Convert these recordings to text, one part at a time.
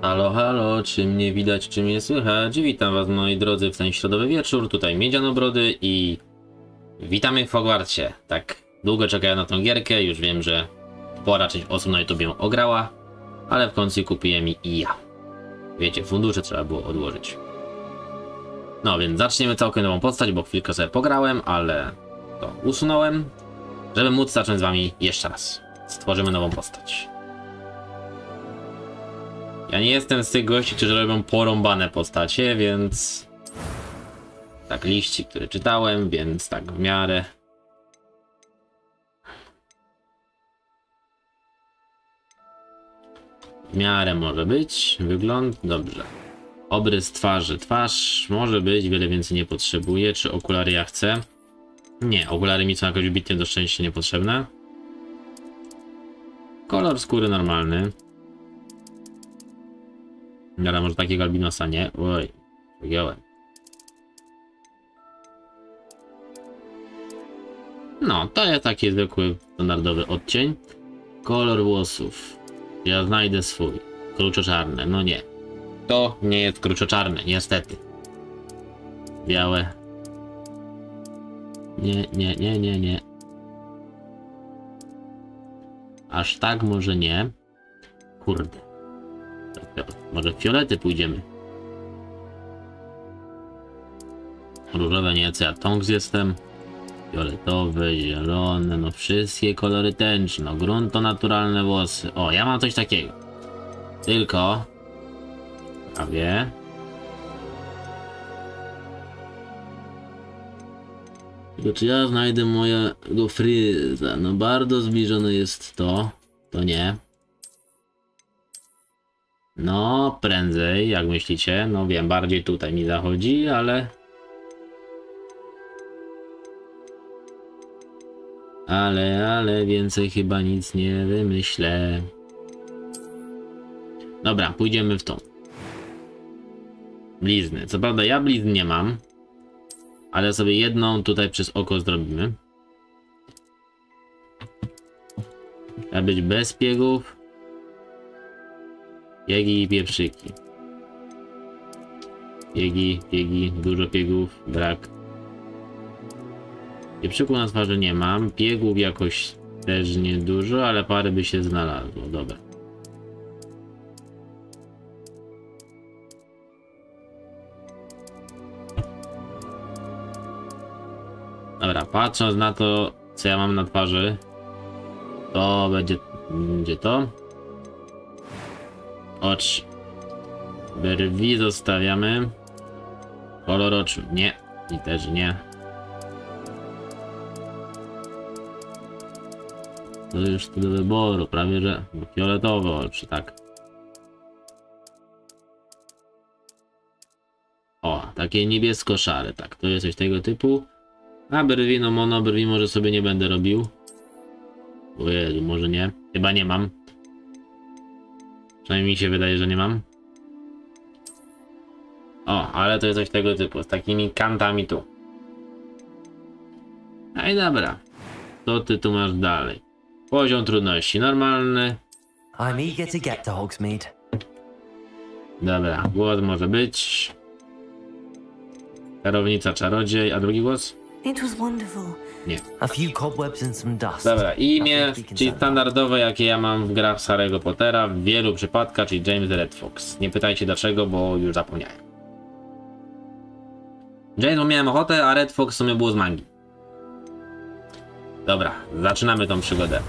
Halo, halo, czy mnie widać, czy mnie słychać? Witam was, moi drodzy, w ten środowy wieczór. Tutaj Miedziany i witamy w Hogwartsie. Tak długo czekają na tą gierkę, już wiem, że spora część osób na YouTube ją ograła, ale w końcu kupiłem i ja. Wiecie, fundusze trzeba było odłożyć. No więc zaczniemy całkiem nową postać, bo chwilkę sobie pograłem, ale to usunąłem, żeby móc zacząć z wami jeszcze raz. Stworzymy nową postać. Ja nie jestem z tych gości, którzy robią porąbane postacie, więc... Tak, liści, które czytałem, więc tak w miarę... W miarę może być. Wygląd? Dobrze. Obrys twarzy. Twarz może być, wiele więcej nie potrzebuję. Czy okulary ja chcę? Nie, okulary mi są jakoś bitnie do szczęścia niepotrzebne. Kolor skóry normalny. Dobra, może takiego albinosa nie. Oj, wygiąłem. No, to jest taki zwykły, standardowy odcień. Kolor włosów. Ja znajdę swój. Kruczoczarne. No nie. To nie jest kruczoczarne, niestety. Białe. Nie. Aż tak może nie. Kurde. Może w fiolety pójdziemy. Różowe nie, co ja tongs jestem. Fioletowe, zielone, no wszystkie kolory tęczne. No grunt to naturalne włosy. O, ja mam coś takiego. Tylko... Prawie. Tylko czy ja znajdę mojego fryza? No bardzo zbliżone jest to. To nie. No, prędzej, jak myślicie? No wiem, bardziej tutaj mi zachodzi, ale... Ale więcej chyba nic nie wymyślę. Dobra, pójdziemy w tą. Blizny. Co prawda ja blizn nie mam, ale sobie jedną tutaj przez oko zrobimy. Trzeba być bez piegów. Piegi i pieprzyki. Piegi, dużo piegów, brak. Pieprzyku na twarzy nie mam, piegów jakoś też nie dużo, ale parę by się znalazło, dobra. Dobra, patrząc na to, co ja mam na twarzy, to będzie to. Oczy. Brwi zostawiamy. Kolor oczu. Nie. I też nie. To już tu do wyboru. Prawie że fioletowe oczy, tak. O, takie niebiesko-szare, tak. To jest coś tego typu. A brwi, no monobrwi może sobie nie będę robił. O Jezu, może nie. Chyba nie mam. Przynajmniej mi się wydaje, że nie mam. O, ale to jest coś tego typu, z takimi kantami tu. No i dobra. Co ty tu masz dalej? Poziom trudności normalny. I'm eager to get to Hogsmeade. Dobra, głos może być. Czarownica, czarodziej, a drugi głos? It was wonderful. Nie. A few cobwebs and some dust. Dobra, imię, Nothing to be czyli concerned standardowe, jakie ja mam w grach z Harry'ego Pottera w wielu przypadkach, czyli James Red Fox. Nie pytajcie dlaczego, bo już zapomniałem. James, bo miałem ochotę, a Red Fox w sumie było z magii. Dobra, zaczynamy tą przygodę.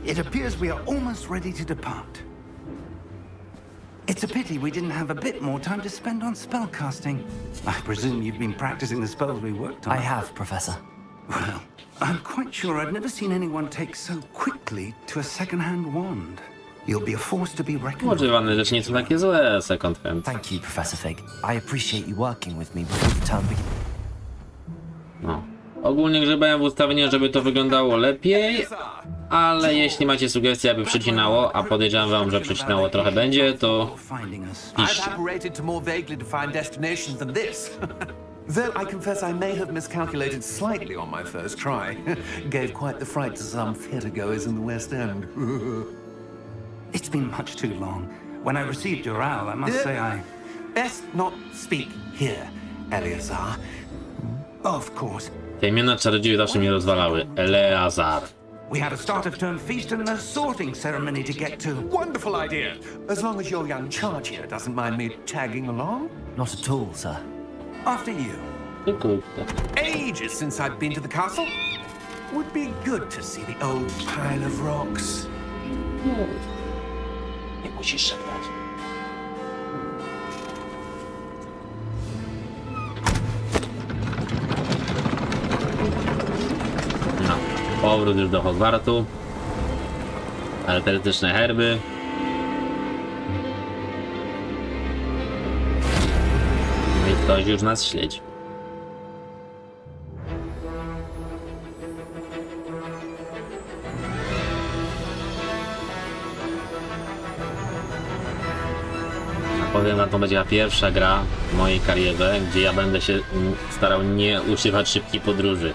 It appears we are almost ready to depart. It's a pity we didn't have a bit more time to spend on spellcasting. I presume you've been practicing the spells we worked on. I have, Professor. Well, I'm quite sure I've never seen anyone take so quickly to a second-hand wand. You'll be a force to be reckoned with. Używane rzeczy nie są takie złe, second hand. Thank you, Professor Fig. I appreciate you working with me before the term begins. No. Ogólnie grzebałem w ustawieniu, żeby to wyglądało lepiej, ale jeśli macie sugestie, aby przycinało, a podejrzewam wam, że przycinało trochę będzie, to piszcie. I've operated to more vaguely defined destinations than this. Though I confess I may have miscalculated slightly on my first try. Gave quite the fright to some theatergoers in the West End. It's been much too long. When I received your owl, I must say I... Best not speak here, Eleazar. Of course. Te imiona czarodziejów zawsze mnie rozwalały. Eleazar. We had a start of term feast and a sorting ceremony to get to. Wonderful idea. As long as your young charge here doesn't mind me tagging along. Not at all, sir. After you. Ages since I've been to the castle. Would be good to see the old pile of rocks. Nie musisz szeptać. No, powrót już do Hogwartu. Charakterystyczne herby. I ktoś już nas śledzi. Powiem wam, to będzie pierwsza gra w mojej karierze, gdzie ja będę się starał nie używać szybkiej podróży.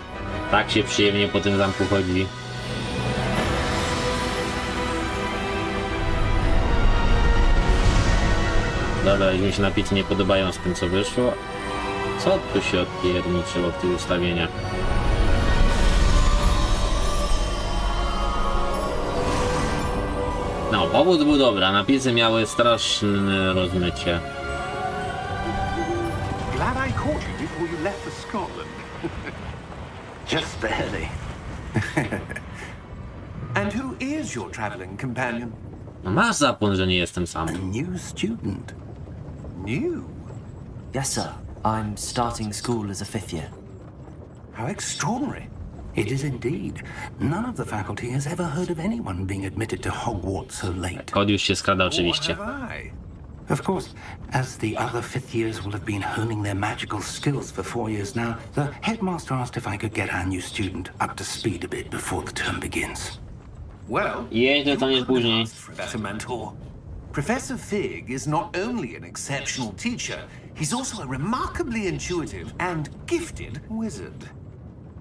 Tak się przyjemnie po tym zamku chodzi. Dobra, już mi się napisy nie podobają z tym, co wyszło. Co tu się odpierniczyło w tych ustawieniach? No, powód był dobry, a napisy miały straszne rozmycie. Glad I caught you before you left for Scotland. Just barely. And who is your traveling companion? No masz zapłon, że nie jestem sam. A new student. New? Yes, sir. I'm starting school as a 5th year. How extraordinary. It is indeed. None of the faculty has ever heard of anyone being admitted to Hogwarts so late. Kod już się skrada oczywiście. What have I? Of course, as the other fifth years will have been honing their magical skills for 4 years now, the headmaster asked if I could get our new student up to speed a bit before the term begins. Well, Jeźdź to nie później. asked for a better mentor. Professor Fig is not only an exceptional teacher, he's also a remarkably intuitive and gifted wizard.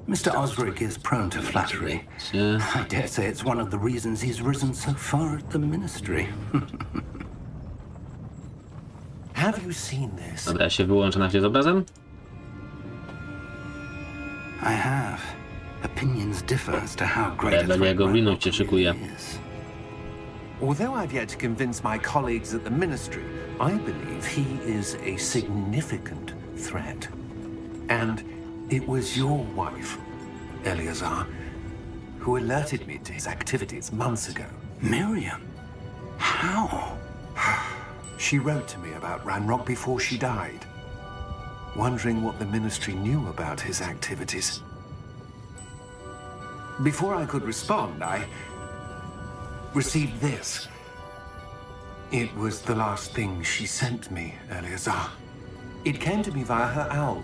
Mr. Osric is prone to flattery. I dare say it's one of the reasons he's risen so far at the ministry. Have you seen this? Dobra, ja się wyłączę na chwilę z obrazem. I have. Opinions differ as to how great a Rebel threat jego winów cię Rowling szykuje. is. Although I've yet to convince my colleagues at the ministry, I believe he is a significant threat. And it was your wife, Eleazar, who alerted me to his activities months ago. Miriam? How? She wrote to me about Ranrock before she died, wondering what the ministry knew about his activities. Before I could respond, I received this. It was the last thing she sent me, Eleazar. It came to me via her owl,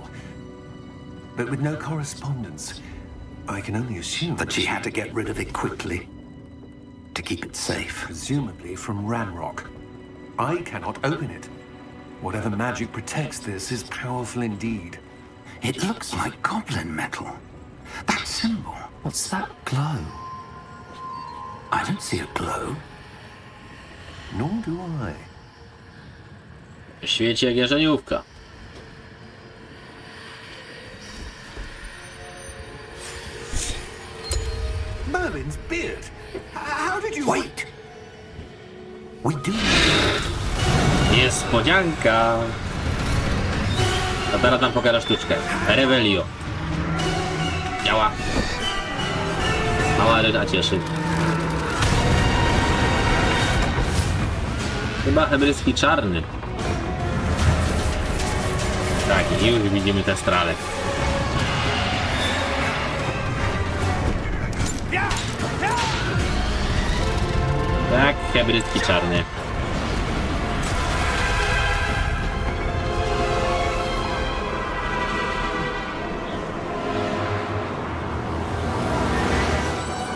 but with no correspondence. I can only assume That she had to get rid of it quickly to keep it safe. presumably from Ranrock. I cannot open it. Whatever magic protects this is powerful indeed. It looks like goblin metal. That symbol. What's that glow? I don't see a glow. Nor do I. Świeci jak jarzeniówka. Merlin's beard. How did you... Wait! We do. Niespodzianka! A teraz nam pokażę sztuczkę. Revelio. Działa. Mała ryda cieszy. Chyba hebryjski czarny. Tak, i już widzimy te strale. Tak, hebryjski czarny.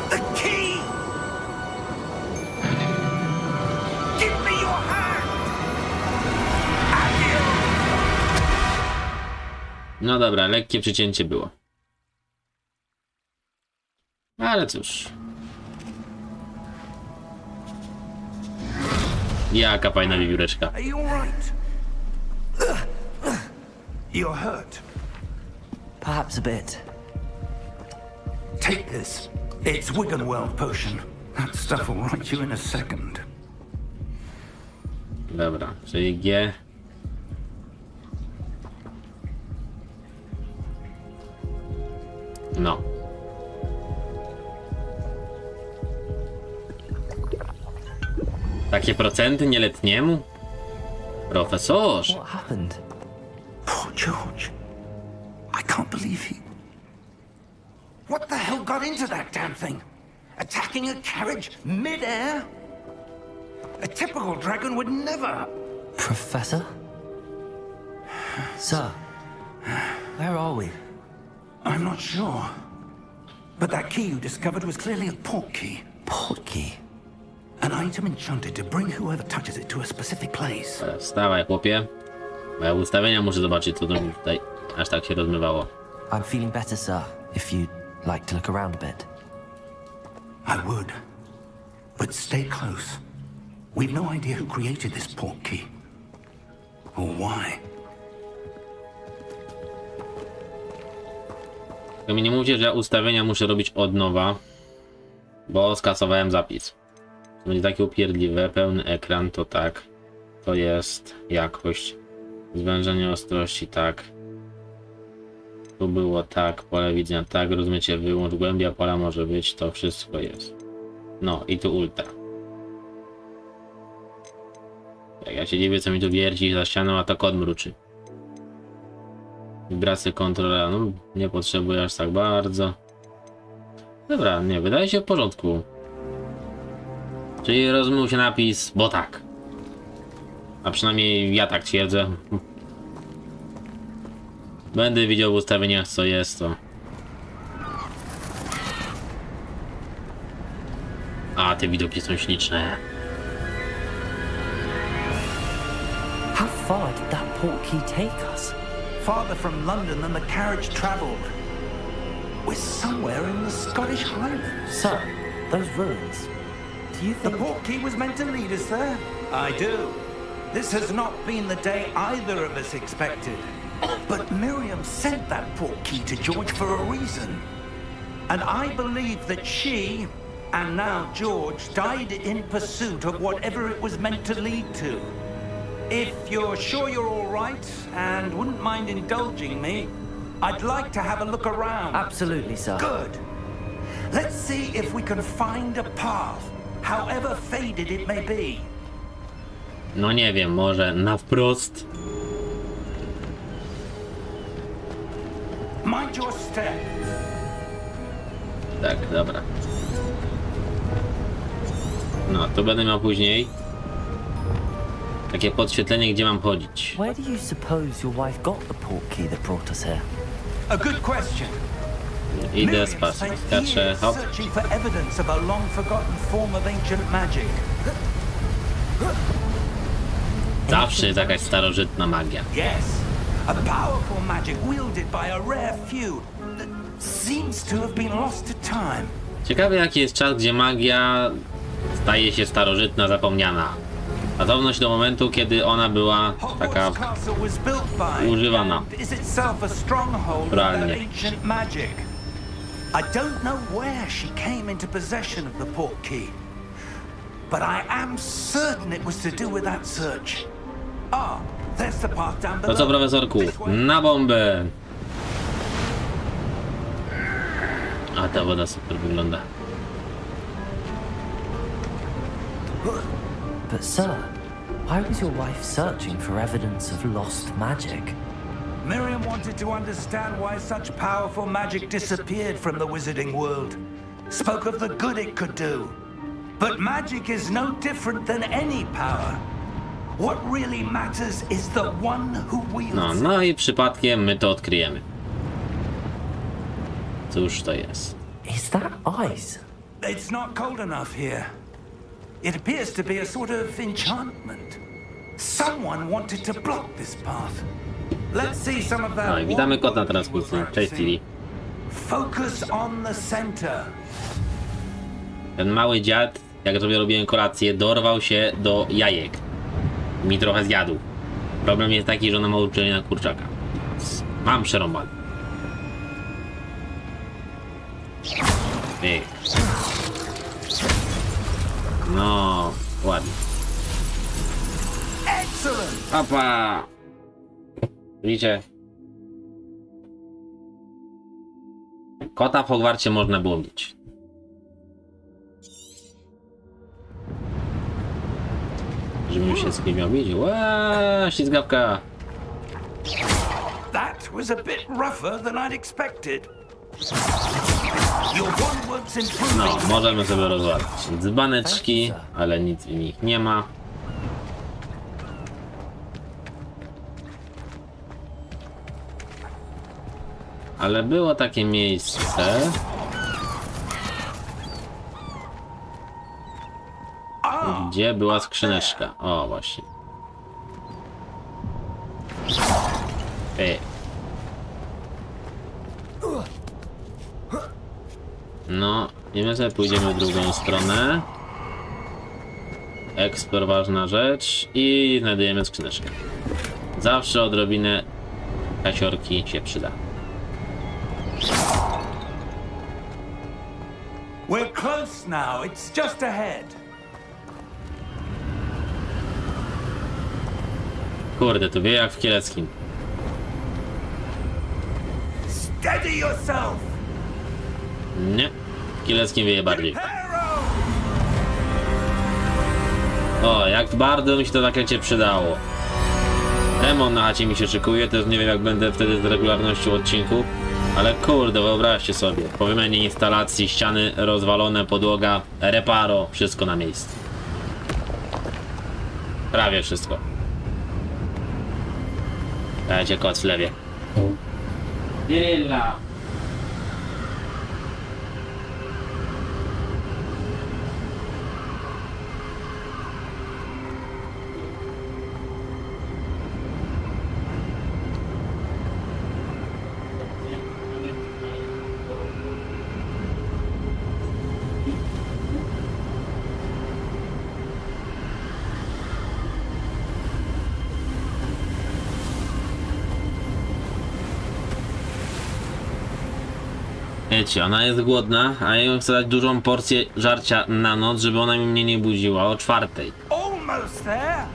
The key! Give me your hand! No dobra, lekkie przycięcie było. Ale cóż. Jaka fajna wiewióreczka. Are you all right? You're hurt. Perhaps a bit. Take this. It's Wiggenweld potion. That stuff will right you in a second. Dobra, czyli G. No. Takie procenty nieletniemu? Profesorze. What happened? Poor George. I can't believe he... What the hell got into that damn thing? Attacking a carriage mid-air? A typical dragon would never... Professor? Sir, where are we? I'm not sure. But that key you discovered was clearly a portkey. Portkey? An item enchanted to bring whoever touches it to a specific place. Wstawaj, chłopie. Moje ustawienia muszę zobaczyć, co to mi tutaj aż tak się rozmywało. I'm feeling better, sir, if you'd like to look around a bit. I would. But stay close. We've no idea who created this portkey. Or why. Tylko mi nie mówcie, że ja ustawienia muszę robić od nowa, bo skasowałem zapis. To będzie takie upierdliwe, pełny ekran, to tak. To jest jakość. Zwężenie ostrości, tak. Tu było tak, pole widzenia, tak, rozmycie, wyłącz, głębia pola może być, to wszystko jest. No i tu ultra. Jak ja się dziwię, co mi tu wierci za ścianą, a to kod mruczy. Wibracje kontrolera, no nie potrzebuję aż tak bardzo. Dobra, nie, wydaje się w porządku. Czyli rozmył się napis, bo tak. A przynajmniej ja tak twierdzę. Będę widział w ustawieniach, co jest to. A, te widoki są śliczne. How far did that portkey take us? Farther from London than the carriage travelled. We're somewhere in the Scottish Highlands. Sir, those ruins. Do you The think... portkey was meant to lead us there? I do. This has not been the day either of us expected. But Miriam sent that portkey to George for a reason. And I believe that she, and now George, died in pursuit of whatever it was meant to lead to. If you're sure you're all right and wouldn't mind indulging me, I'd like to have a look around. Absolutely, sir. Good. Let's see if we can find a path, however faded it may be. No nie wiem, może na wprost. Mind your step. Tak, dobra. No, to będę miał później takie podświetlenie, gdzie mam chodzić. Where do you suppose your wife got the portkey that brought us here? A good question. Idę spać, skaczę, hop. Searching for evidence of a long forgotten form of ancient magic. Zawsze jest jakaś starożytna magia. Yes, a powerful magic wielded by a rare few that seems to have been lost to time. Ciekawy jaki jest czas, gdzie magia staje się starożytna, zapomniana. A to wnosi do momentu, kiedy ona była taka Hogwarts Castle was built by używana. and is itself a stronghold of that Realnie. ancient magic. I don't know where she came into possession of the portkey, but I am certain it was to do with that search. Ah, there's the path down To below. co, profesorku? This way. Na bombę! A ta woda super wygląda. But sir, why was your wife searching for evidence of lost magic? Miriam wanted to understand why such powerful magic disappeared from the wizarding world. Spoke of the good it could do. But magic is no different than any power. What really matters is the one who wields No i przypadkiem my to odkryjemy. Cóż to jest? Is that ice? It's not cold enough here. It appears to be a sort of enchantment. Someone wanted to block this path. Let's see some of that. No i witamy kota na transmisji. Cześć Stevie. Focus on the center. Ten mały dziad, jak sobie robiłem kolację, dorwał się do jajek. Mi trochę zjadł. Problem jest taki, że ona ma uczenie na kurczaka. Mam przerąbane. Pyk. No, ładnie. Excellent. Opa! Widzicie? Kota w Hogwarcie można było mieć. Żebym się z kim miał bić. Ła, ślizgawka! That was a bit rougher than I'd expected. Your one works improving. No, możemy sobie rozwalić dzbaneczki, ale nic w nich nie ma. Ale było takie miejsce, gdzie była skrzyneczka. O, właśnie. Ej. No, i my sobie pójdziemy w drugą stronę. Eksplor, ważna rzecz. I znajdujemy skrzyneczkę. Zawsze odrobinę kasiorki się przyda. We're close now. It's just ahead. Kurde, tu wie jak w kieleckim. Steady yourself. Nie, w kieleckim wieje bardziej. Arrow. O, jak bardzo mi się to zaklęcie przydało. Remont na chacie mi się szykuje, też nie wiem jak będę wtedy z regularnością odcinku. Ale kurde, wyobraźcie sobie, po wymianie instalacji, ściany rozwalone, podłoga, reparo, wszystko na miejscu. Prawie wszystko. Dajcie kot w lewie. Dyla. Wiecie, ona jest głodna, a ja ją chcę dać dużą porcję żarcia na noc, żeby ona mnie nie budziła o 4:00. Almost there.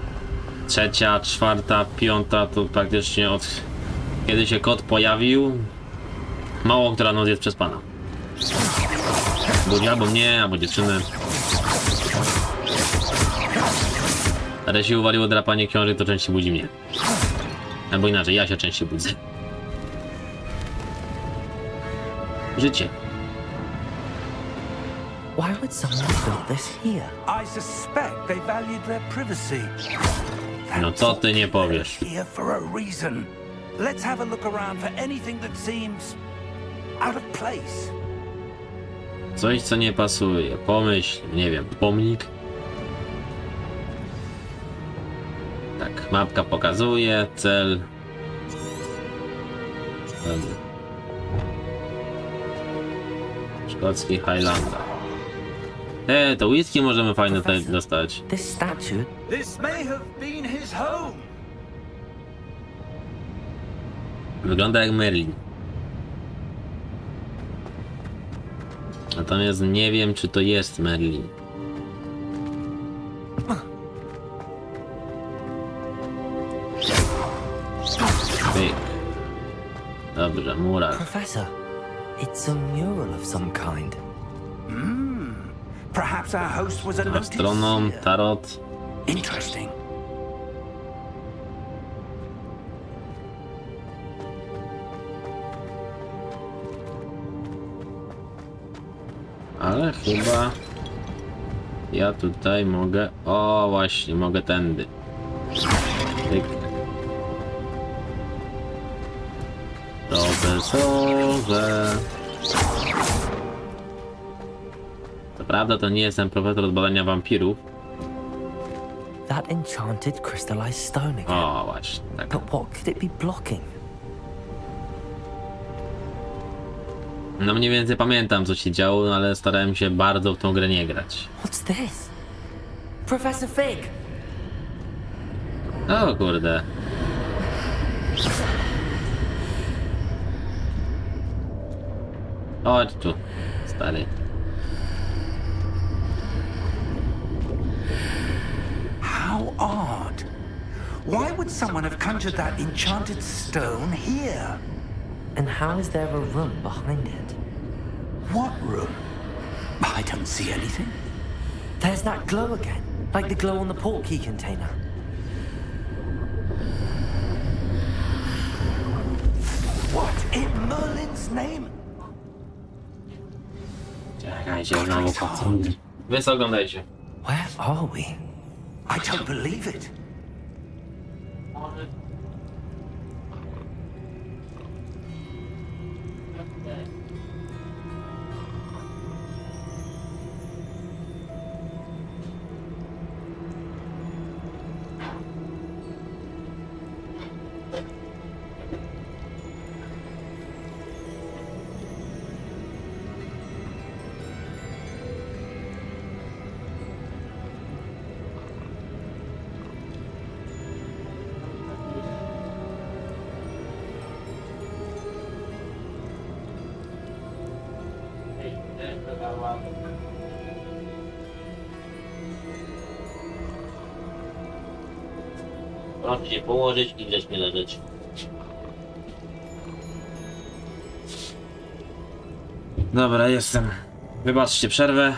3., 4., 5 to praktycznie od kiedy się kot pojawił. Mało która noc jest przespana. Budzi albo mnie, albo dziewczynę. Ale się uwaliło drapanie książek, to częściej budzi mnie. Albo inaczej, ja się częściej budzę. Życie. Why would someone build this here? I suspect they valued their privacy. No co ty nie powiesz? Here for a reason. Let's have a look around for anything that seems out of place. Coś co nie pasuje. Pomyśl, nie wiem, pomnik. Tak, mapka pokazuje, cel. Dobra. Szkocki Highlander. To whisky możemy fajne tutaj dostać. This statue. This may have been his home. Wygląda jak Merlin. Natomiast nie wiem, czy to jest Merlin. Pyk. Dobrze, mural. Professor, it's a mural of some kind. Perhaps our host was a notice Astronom, seer. tarot. Interesting. Ale chyba ja tutaj mogę. O, właśnie, mogę tędy. Tyk. Profesorze. Co prawda to nie jestem profesor od badania wampirów. That enchanted crystallized stone again. O, właśnie, tak. But what could it be blocking? No mniej więcej pamiętam co się działo, no, ale starałem się bardzo w tą grę nie grać. What's this? Professor Fig! O kurde. Chodź tu, stary. How odd. Why would someone have conjured that enchanted stone here? And how is there a room behind it? What room? I don't see anything. There's that glow again, like the glow on the portkey container. What in Merlin's name? Czekajcie, znowu patrzę. Wy co oglądajcie? Where are we? I don't believe it. Proszę się położyć i grzecznie leżeć. Dobra, jestem. Wybaczcie przerwę.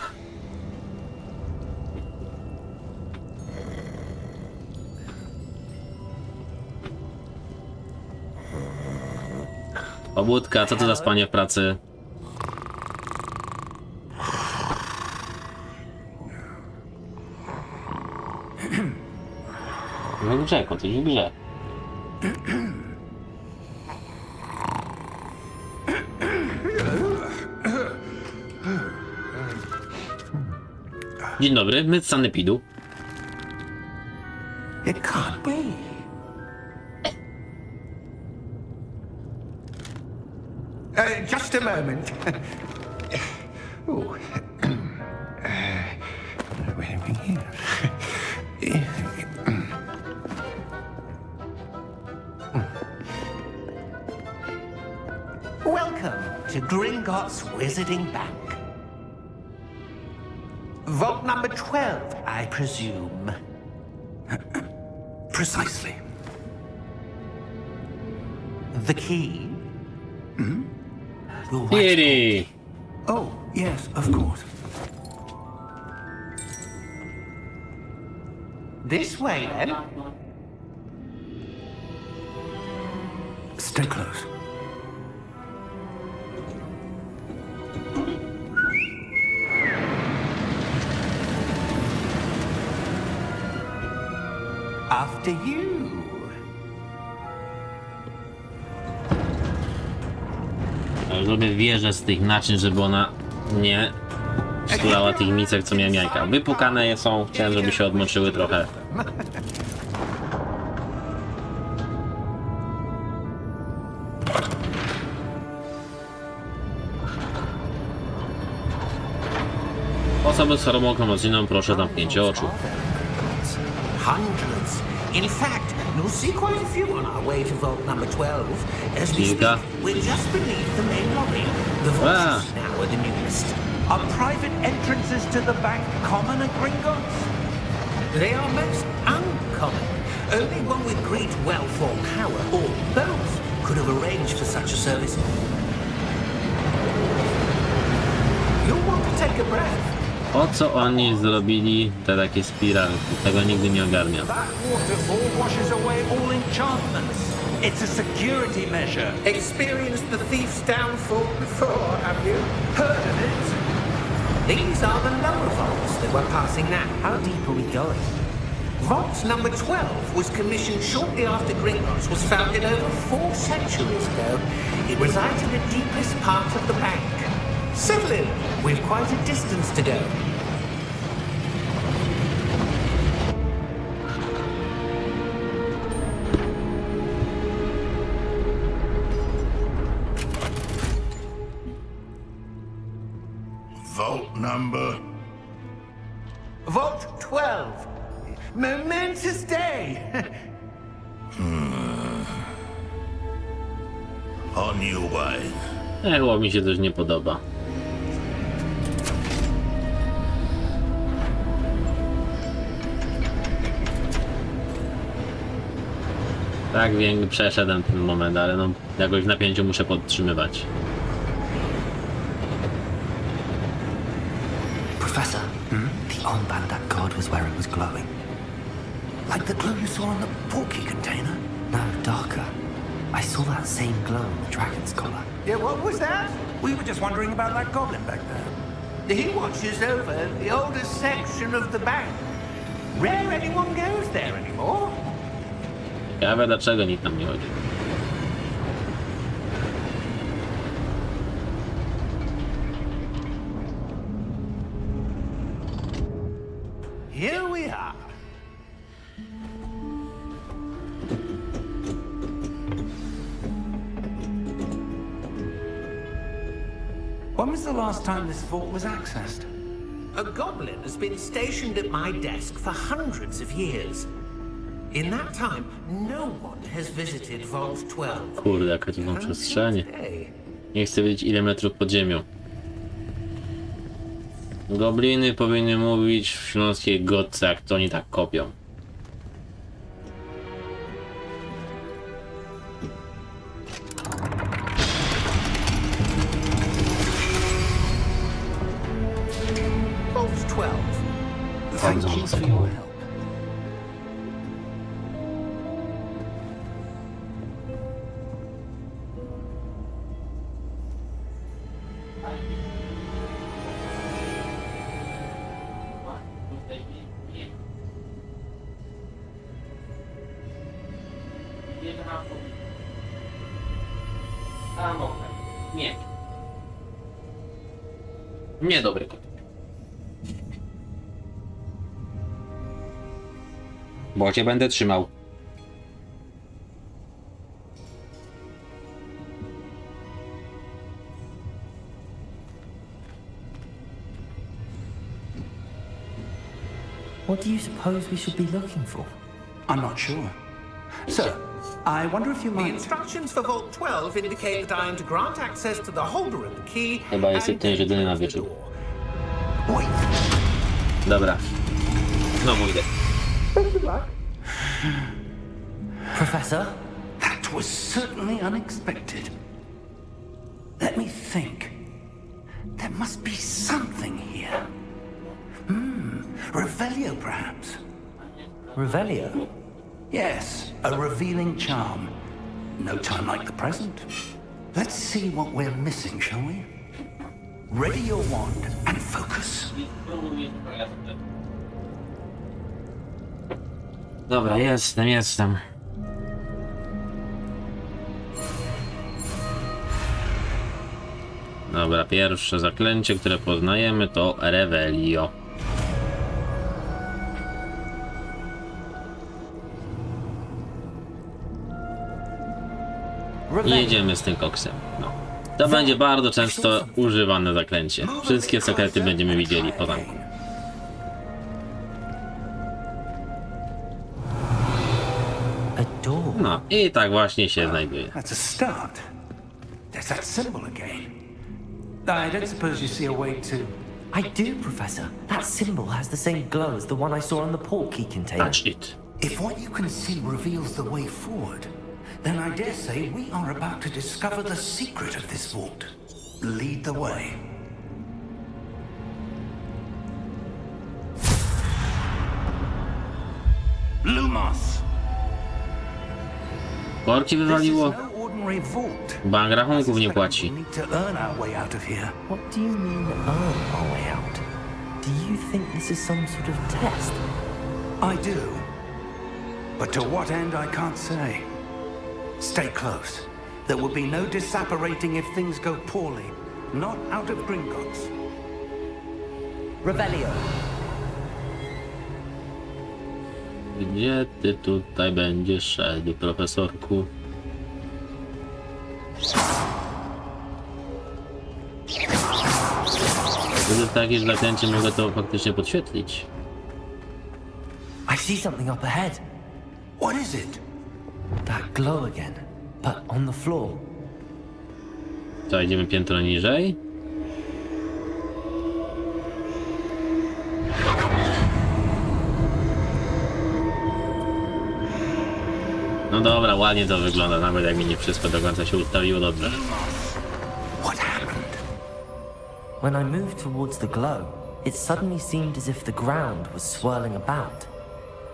Pobudka, co to za spanie w pracy? No w grze, coś w grze. Dzień dobry, my z sanepidu. It can't be. Just a moment. Ooh. Wait a minute here. Welcome to Gringotts Wizarding Bank. Vault number 12, I presume. Precisely. The key? Your wife's- Yiri! Oh, yes, of course. This way, then. Stay close. After you. Zrobię wieżę z tych naczyń, żeby ona nie stulała tych micek, co miałem jajka. Wypukane są, chciałem, żeby się odmoczyły trochę. Osoby z chorobą komocyjną proszę zamknięcie oczu. Hundreds. In fact, you'll see quite a few on our way to vault number 12. As we speak, Kilka. we're just beneath the main lobby. The vault Ah. is now at the newest. Are private entrances to the bank common at Gringotts? They are most uncommon. Only one with great wealth or power, or both, could have arranged for such a service. You'll want to take a breath. Po co oni zrobili te takie spiralki? Tego nigdy nie ogarniam. That waterfall washes away all enchantments. It's a security measure. Experienced the thief's downfall before, have you? Heard of it? These are the lower vaults that we're passing now. How deep are we going? Vault number 12 was commissioned shortly after Gringotts was founded over 4 centuries ago. It resides in the deepest part of the bank. Settle in. We've quite a distance to go. Vault number? Vault 12. Momentous day. On your way. Chyba mi się coś nie podoba. Tak, wiem, przeszedłem ten moment, ale no jakoś w napięciu muszę podtrzymywać. Professor, the armband that god was wearing was glowing. Like the glow you saw on the Portkey container? No, darker. I saw that same glow in the dragon's collar. Yeah, what was that? We were just wondering about that goblin back there. He watches over the oldest section of the bank. Rare anyone goes there anymore. Ciekawe dlaczego nikt tam nie chodzi. Here we are. When was the last time this vault was accessed? A goblin has been stationed at my desk for hundreds of years. In that time, no one has visited Vault 12. Kurde, jakie tu są przestrzenie. Hey. Nie chcę wiedzieć ile metrów pod ziemią. Gobliny powinny mówić w śląskiej godce, jak to oni tak kopią. Vault 12. Thank you for your help. Nie. Niedobry kot. Bo cię będę trzymał. What do you suppose we should be looking for? I'm not sure. Sir, I wonder if you The might... instructions for Vault 12 indicate that I am to grant access to the holder of the key Chyba jest and ten jedyny na close the wieczór. door. Wait. Dobra. Znowu idę. Professor? That was certainly unexpected. Let me think. There must be something here. Revelio, perhaps? Revelio? Yes, a revealing charm. No time like the present. Let's see what we're missing, shall we? Ready your wand and focus. Dobra, jestem. Dobra, pierwsze zaklęcie, które poznajemy to Revelio. I jedziemy z tym koksem. No. To będzie bardzo często używane zaklęcie. Wszystkie sekrety będziemy widzieli po zamku. A door? No i tak właśnie się znajduje. That's a start. There's that symbol again. I don't suppose you see a way to... I do, Professor. That symbol has the same glow as the one I saw on the Portkey container. Touch it. If what you can see reveals the way forward, then I dare say we are about to discover the secret of this vault. Lead the way. Lumos! Korki This is wywaliło. no ordinary vault. Bank rachunków nie We płaci. need to earn our way out of here. What do you mean, earn our way out? Do you think this is some sort of test? I do. But to what end, I can't say. Stay close. There will be no disapparating if things go poorly. Not out of Gringotts. Revelio. Gdzie ty tutaj będziesz szedł, profesorku? To jest takie, że zaklęcie mogę to faktycznie podświetlić. I see something up ahead. What is it? That glow again, but on the floor. Co, idziemy piętro niżej? No dobra, ładnie to wygląda, nawet jak mi nie wszystko do końca się ustawiło dobrze. What happened? When I moved towards the glow, it suddenly seemed as if the ground was swirling about.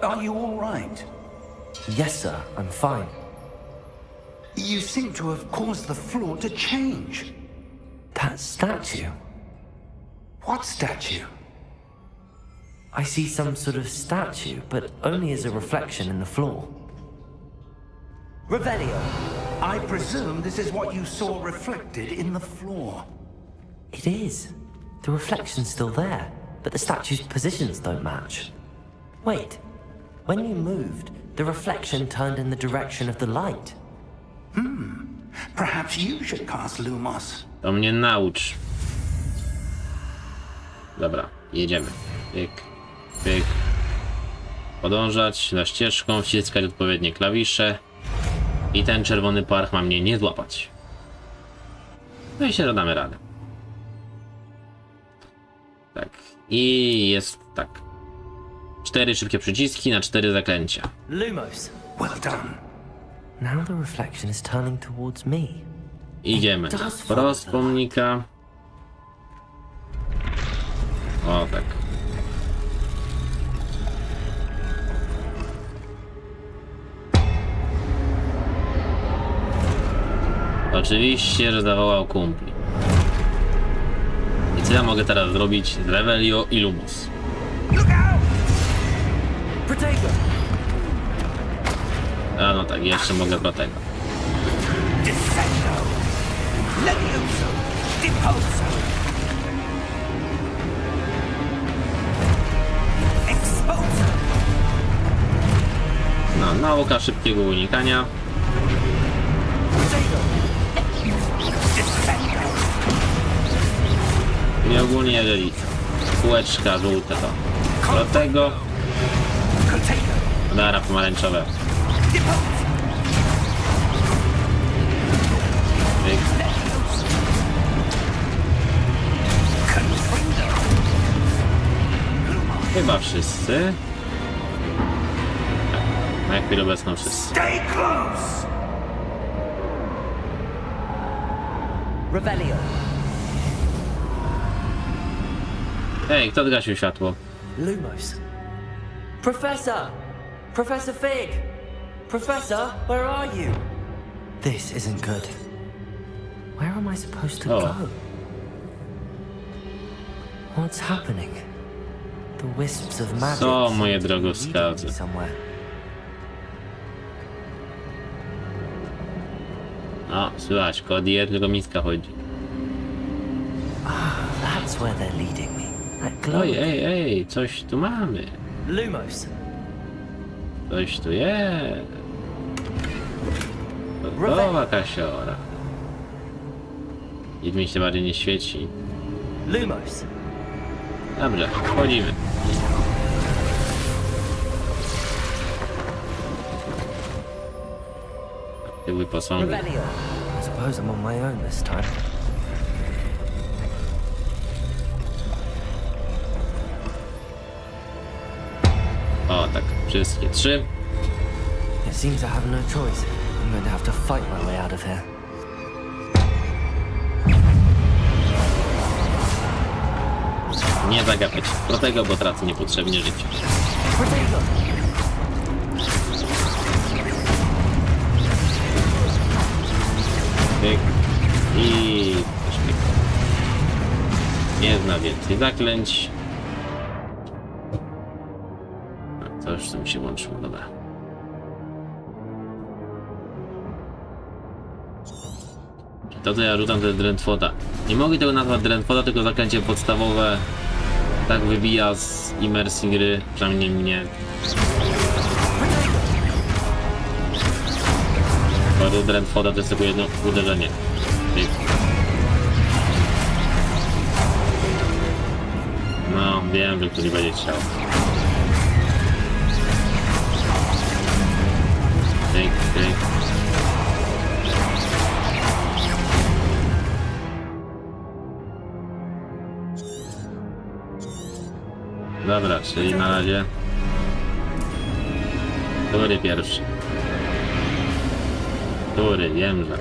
Are you all right? Yes, sir, I'm fine. You seem to have caused the floor to change. That statue. What statue? I see some sort of statue, but only as a reflection in the floor. Revelio. I presume this is what you saw reflected in the floor. It is. The reflection's still there, but the statue's positions don't match. Wait. When you moved, the reflection turned in the direction of the light. Perhaps you should cast Lumos. To mnie naucz. Dobra, jedziemy. Pyk, pyk. Podążać za ścieżką, wciskać odpowiednie klawisze. I ten czerwony parch ma mnie nie złapać. No i się damy radę. Tak. I jest tak. 4 szybkie przyciski na 4 zaklęcia. Lumos. Well done. Now the reflection is turning towards me. Idziemy. Wprost pomnika. O tak. Oczywiście, że zawołał kumpli. I co ja mogę teraz zrobić z Revelio i Lumos? Protego! A no tak, jeszcze mogę Protego. Descendo. Levioso. Deposo. Exposo. No, nauka szybkiego unikania. I ogólnie jeżeli kółeczka żółte to Protego, dara pomarańczowe. Pyk. Chyba wszyscy. Tak, na chwilę obecną wszyscy. Stay close. Revelio. Ej, kto zgasił światło? Lumos. Professor! Professor Fig! Professor, where are you? This isn't good. Where am I supposed to Oh. go? What's happening? The wisps of magic. Co, seem moje to be drogowskazy? leading me somewhere. O, słychać, kod jednego miska chodzi. That's where they're leading me. That glow. Oj, ej, coś tu mamy. Lumos. Coś tu jest. Gotowa kasiora. Nic mi się bardziej nie świeci. Lumos. Dobrze, wchodzimy. Tyły posągi. Revelio. I suppose I'm on my own this time. O, tak, wszystkie 3. It seems I have no choice. I'm going to have to fight my way out of here. Nie zagapiać Protego, bo tracę niepotrzebnie życie. Protego! Pyk. I... też pyk. Nie zna więcej zaklęć. A, to już tam się łączyło, dobra. To co ja rzucam to jest drętwota. Nie mogę tego nazwać drętwota, tylko zaklęcie podstawowe. Tak wybija z imersji gry, przynajmniej mnie. Bo drętwota to jest tylko jedno uderzenie. Pyk. No, wiem, że ktoś będzie chciał. Tyk, tyk. Dobra, czyli na razie... Który pierwszy? Który? Wiem, że...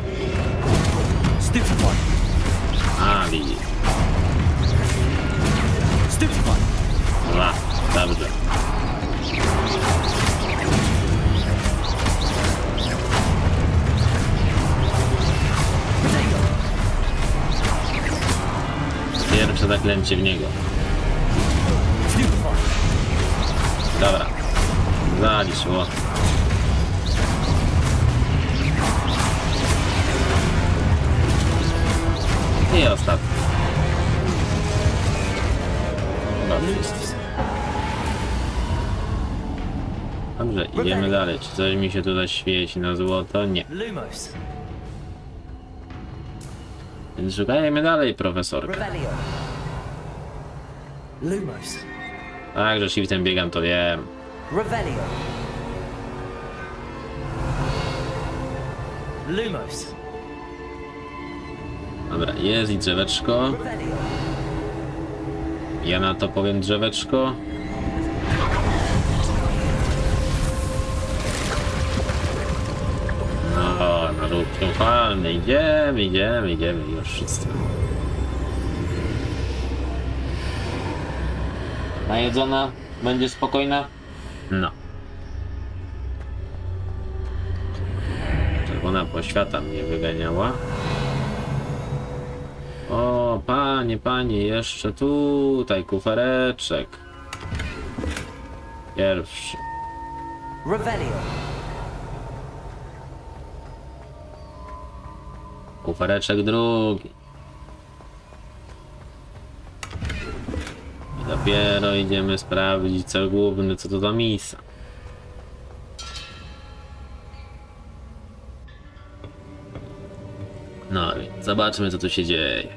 A, widzi. Dwa, dobrze. Pierwsze zaklęcie w niego. Dobra. Zaliczyło. I ostatni. Dobrze, idziemy dalej. Czy coś mi się tutaj świeci na złoto? Nie. Lumos. Więc szukajmy dalej, profesor. Revelio. Lumos. Tak, że shiftem biegam, to wiem. Revelio. Lumos. Dobra, jest i drzeweczko. Revelio. Ja na to powiem drzeweczko. No, na ruch triumfalny. Idziemy już wszyscy. Najedzona? Będzie spokojna? No. Czerwona poświata mnie wyganiała. O, panie, jeszcze tutaj kufereczek. Pierwszy. Revelio. Kufereczek drugi. I dopiero idziemy sprawdzić cel główny, co to za misa. No więc zobaczmy, co tu się dzieje.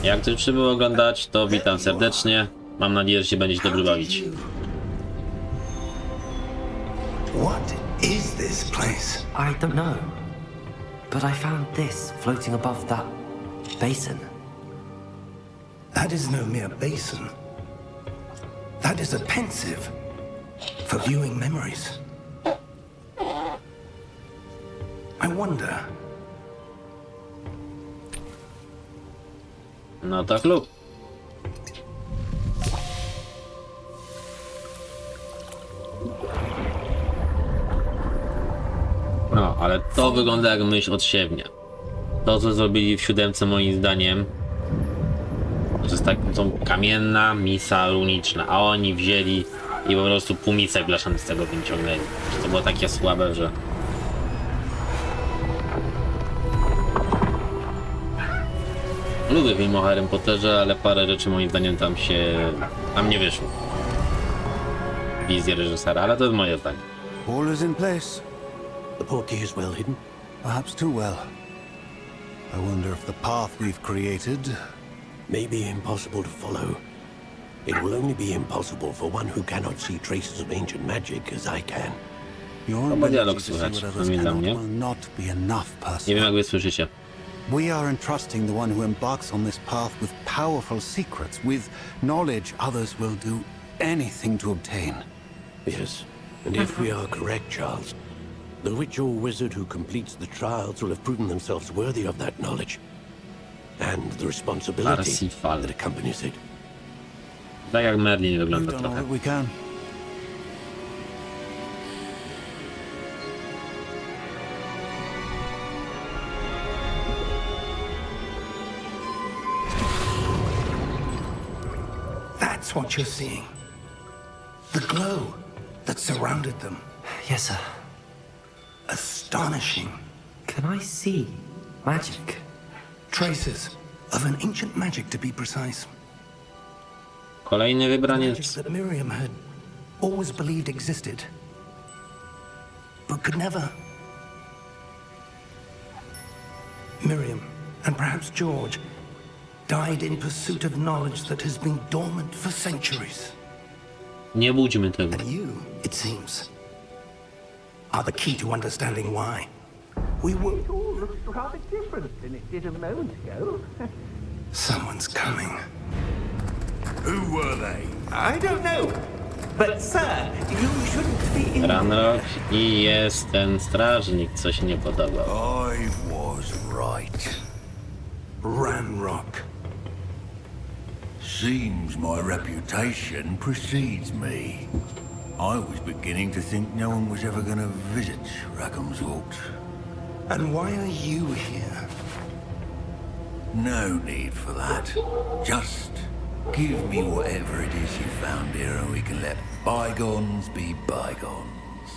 Jak ktoś przybył oglądać, to witam serdecznie. Mam nadzieję, że się będziecie dobrze bawić. What is this place? I don't know. But I found this floating above that basin. That is no mere basin. That is a pensive for viewing memories. I wonder. No to klub. No, ale to wygląda jak myśl od siewnia. To, co zrobili w 7, moim zdaniem, to jest tak, to kamienna misa runiczna, a oni wzięli i po prostu półmisek blaszany z tego wyciągnęli. To było takie słabe, że... Lubię film o Harrym Potterze, ale parę rzeczy moim zdaniem tam nie wyszło. Wizja reżysera, ale to jest moje zdanie. All is in place. The portkey is well hidden. Perhaps too well. I wonder if the path we've created... May be impossible to follow. It will only be impossible for one who cannot see traces of ancient magic as I can. Your Chyba dialog ability to see słychać, what others przynajmniej dla cannot mnie. will not be enough, person. Nie wiem, jak wy słyszycie. We are entrusting the one who embarks on this path with powerful secrets, with knowledge others will do anything to obtain. Yes, and if we are correct, Charles, the witch or wizard who completes the trials will have proven themselves worthy of that knowledge. And the responsibility Parsifal. that accompanies it. Tak jak Merlin We've wygląda done all trochę. that we can. That's what you're seeing. The glow that surrounded them. Yes, sir. Astonishing. Can I see magic? Traces of an ancient magic, to be precise. Kolejny Magic wybraniec. that Miriam had always believed existed. but could never. Miriam, and perhaps George, died in pursuit of knowledge that has been dormant for centuries. Nie budźmy tego. And you, it seems, are the key to understanding why. We were... It all looks rather different than it did a moment ago. Someone's coming. Who were they? I don't know. But, sir, you shouldn't be in... Ranrock i jest ten strażnik, co się nie podobał. I was right. Ranrock. Seems my reputation precedes me. I was beginning to think no one was ever going to visit Rackham's Vault. And why are you here? No need for that. Just give me whatever it is you found here and we can let bygones be bygones.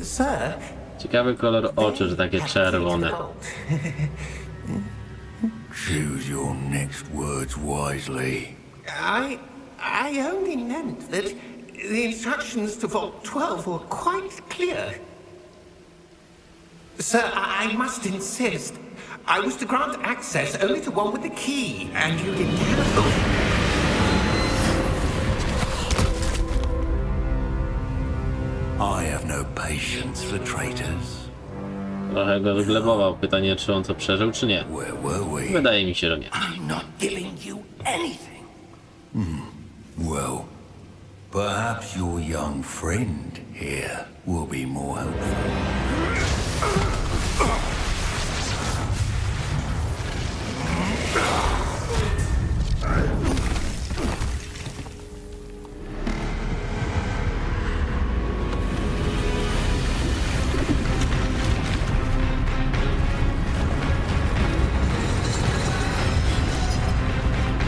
Sir? Ciekawy kolor oczu, że takie czerwone. Choose your next words wisely. I only meant that the instructions to Vault 12 were quite clear. Sir, I must insist. I was to grant access only to one with the key, and you didn't have it. I have no patience for traitors. Trochę go wyglebował. Pytanie, czy on to przeżył, czy nie. Where were we? Wydaje mi się, że nie. I'm not giving you anything. Well, perhaps your young friend here will be more helpful.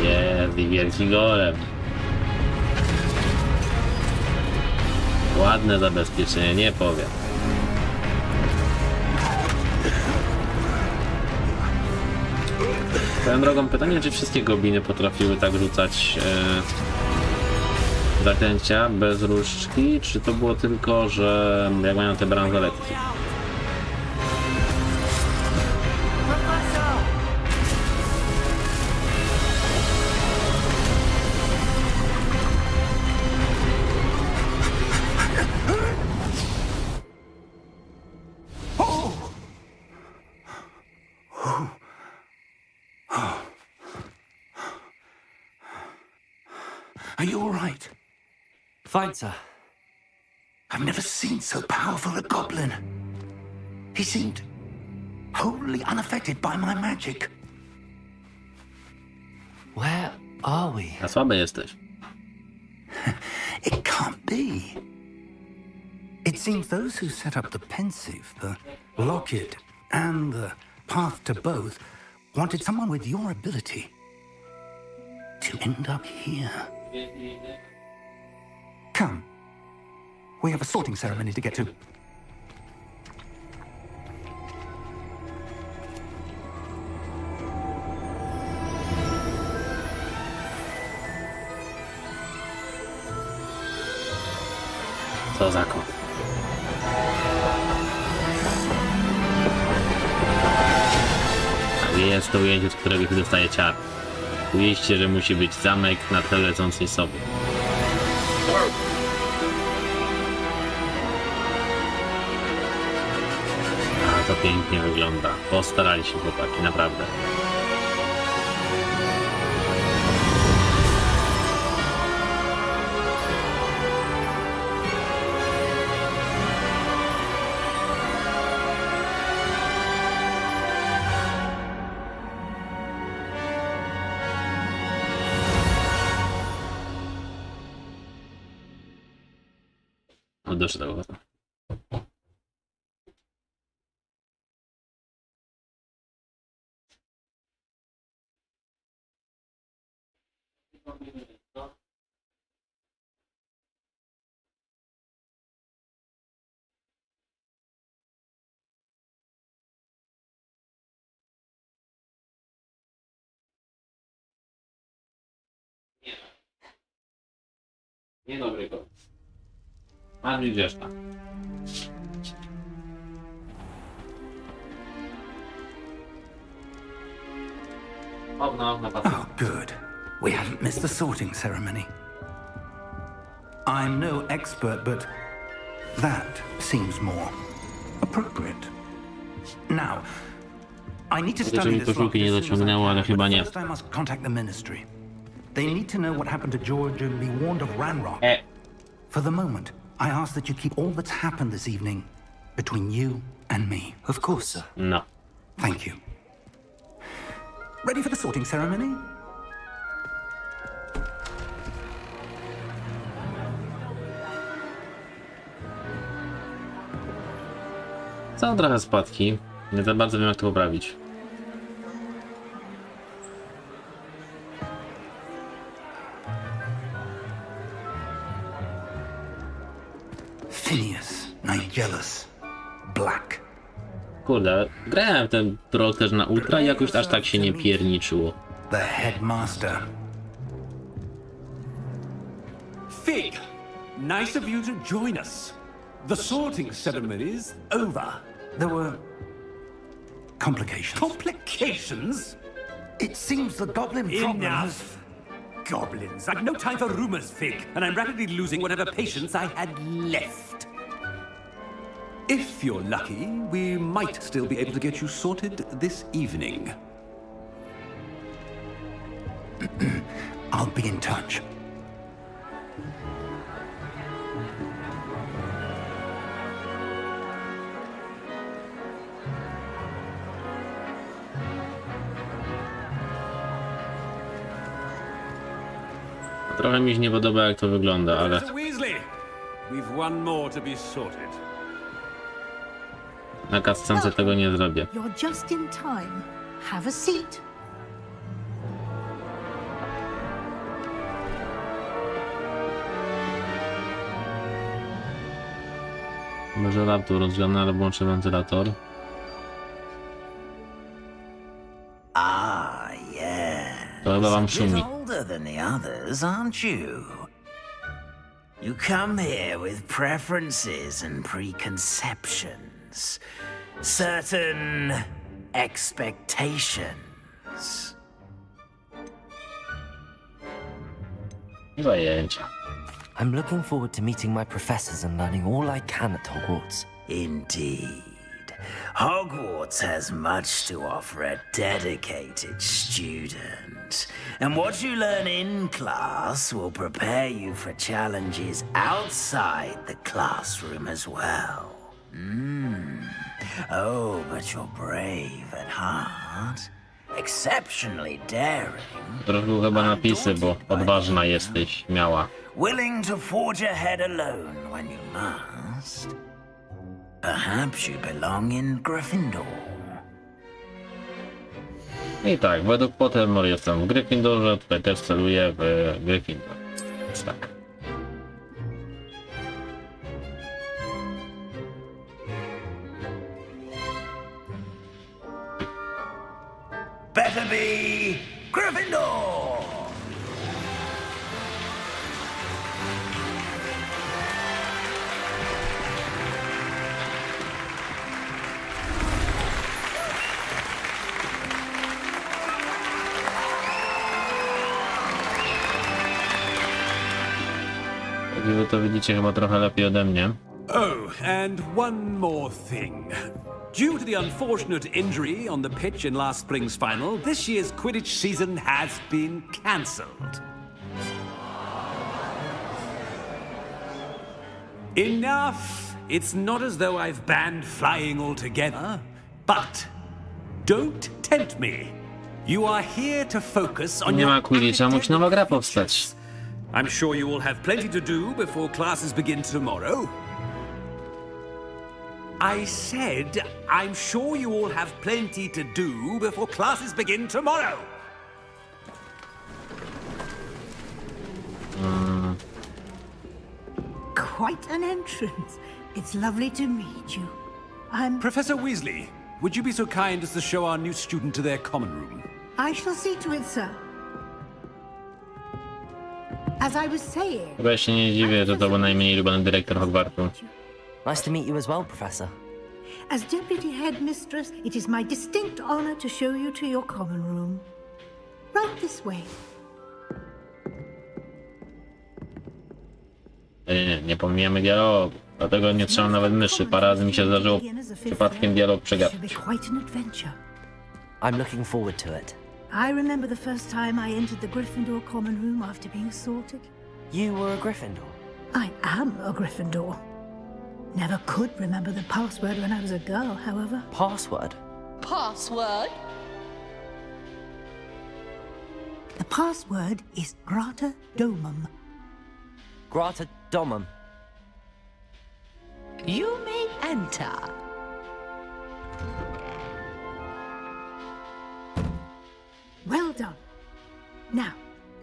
Jest i wielki golem. Ładne zabezpieczenie, nie powiem. Swoją drogą, pytanie, czy wszystkie gobliny potrafiły tak rzucać zaklęcia bez różdżki, czy to było tylko, że jak mają te bransoletki? Are you all right? Fine, sir. I've never seen so powerful a goblin. He seemed wholly unaffected by my magic. Where are we? A słaby jesteś. It can't be. It seems those who set up the pensive, the locket, and the path to both wanted someone with your ability to end up here. Come. We have a sorting ceremony to get to. Co za kot. A jest to ujęcie, z którego się dostaje ciar. Ujęcie, że musi być zamek na tle lecącej sobie. A to pięknie wygląda. Postarali się chłopaki, naprawdę. No doszło do tego. Niedobry kot. A gdzież tam? No, na patrz. Oh, good. We haven't missed the sorting ceremony. I'm no expert, but that seems more appropriate. Now, I need to study mi this lock koszulki nie as soon as I zaciągnęło, ale can, chyba but nie. first I must contact the ministry. They need to know what happened to George and be warned of Ranrock. For the moment, I ask that you keep all that's happened this evening between you and me. Of course, sir. No. Thank you. Ready for the sorting ceremony? Są trochę spadki. Nie za bardzo wiem, jak to poprawić. Phineas, Nigellus, Black. Kurde, grałem ten rok też na ultra i jakoś aż tak się nie pierniczyło. The headmaster. Fig, nice of you to join us. The sorting ceremony's over. There were complications. Complications? It seems the goblin problem has... Enough. Goblins. I've no time for rumors, Fig, and I'm rapidly losing whatever patience I had left. If you're lucky, we might still be able to get you sorted this evening. I'll be in touch. Trochę mi się nie podoba, jak to wygląda, ale Mr. Weasley, we've one more to be sorted. na cutscence tego nie zrobię. You're just in time. Have a seat. Może laptop rozglądam, ale włączę wentylator. Ah, yeah. To chyba wam A bit szumi. older than the others, aren't you? You come here with preferences and preconceptions. Certain expectations. Zajęcia. I'm looking forward to meeting my professors and learning all I can at Hogwarts. Indeed. Hogwarts has much to offer a dedicated student. And what you learn in class will prepare you for challenges outside the classroom as well. Oh, but you're brave at heart. Exceptionally daring. Trochę chyba napisy, bo odważna jesteś, śmiała. Willing to forge ahead alone when you must. Perhaps you belong in Gryffindor. I tak, według Pottermore jestem w Gryffindorze, tutaj też celuję w Gryffindor. Więc tak. Better be Gryffindor! Wy to widzicie chyba trochę lepiej ode mnie. Oh, and one more thing. Due to the unfortunate injury on the pitch in last spring's final, this year's Quidditch season has been cancelled. Enough! It's not as though I've banned flying altogether, but don't tempt me. You are here to focus on Nie your ma Quidditcha, musi nowa gra academic powstać. features. I'm sure you will have plenty to do before classes begin tomorrow. I said, I'm sure you all have plenty to do before classes begin tomorrow. Quite an entrance. It's lovely to meet you. I'm... Professor Weasley, would you be so kind as to show our new student to their common room? I shall see to it, sir. As I was saying, Chyba się nie dziwię, że to był najmniej lubiany dyrektor Hogwartu. Nice to meet you as well, Professor. as Deputy Headmistress, it is my distinct honor to show you to your common room. Right this way. Nie pomijamy dialogu. Dlatego nie trzymam nawet myszy. Parę razy mi się zdarzyło przypadkiem dialog przegapić. Should be quite an adventure. I'm looking forward to it. I remember the first time I entered the Gryffindor common room after being sorted. You were a Gryffindor. I am a Gryffindor. Never could remember the password when I was a girl, however. Password? Password? The password is Grata Domum. Grata Domum. You may enter. Well done. Now,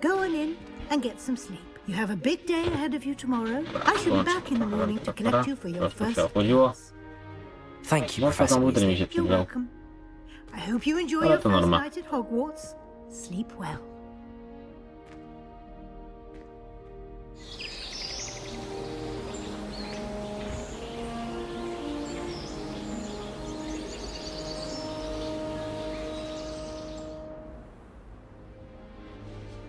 go on in and get some sleep. You have a big day ahead of you tomorrow. I shall be back in the morning to collect you for your first class. Thank you, No, Professor komputer mi się Weasley. You're przybrał. welcome. I hope you enjoy Ale your to first norma. night at Hogwarts. Sleep well.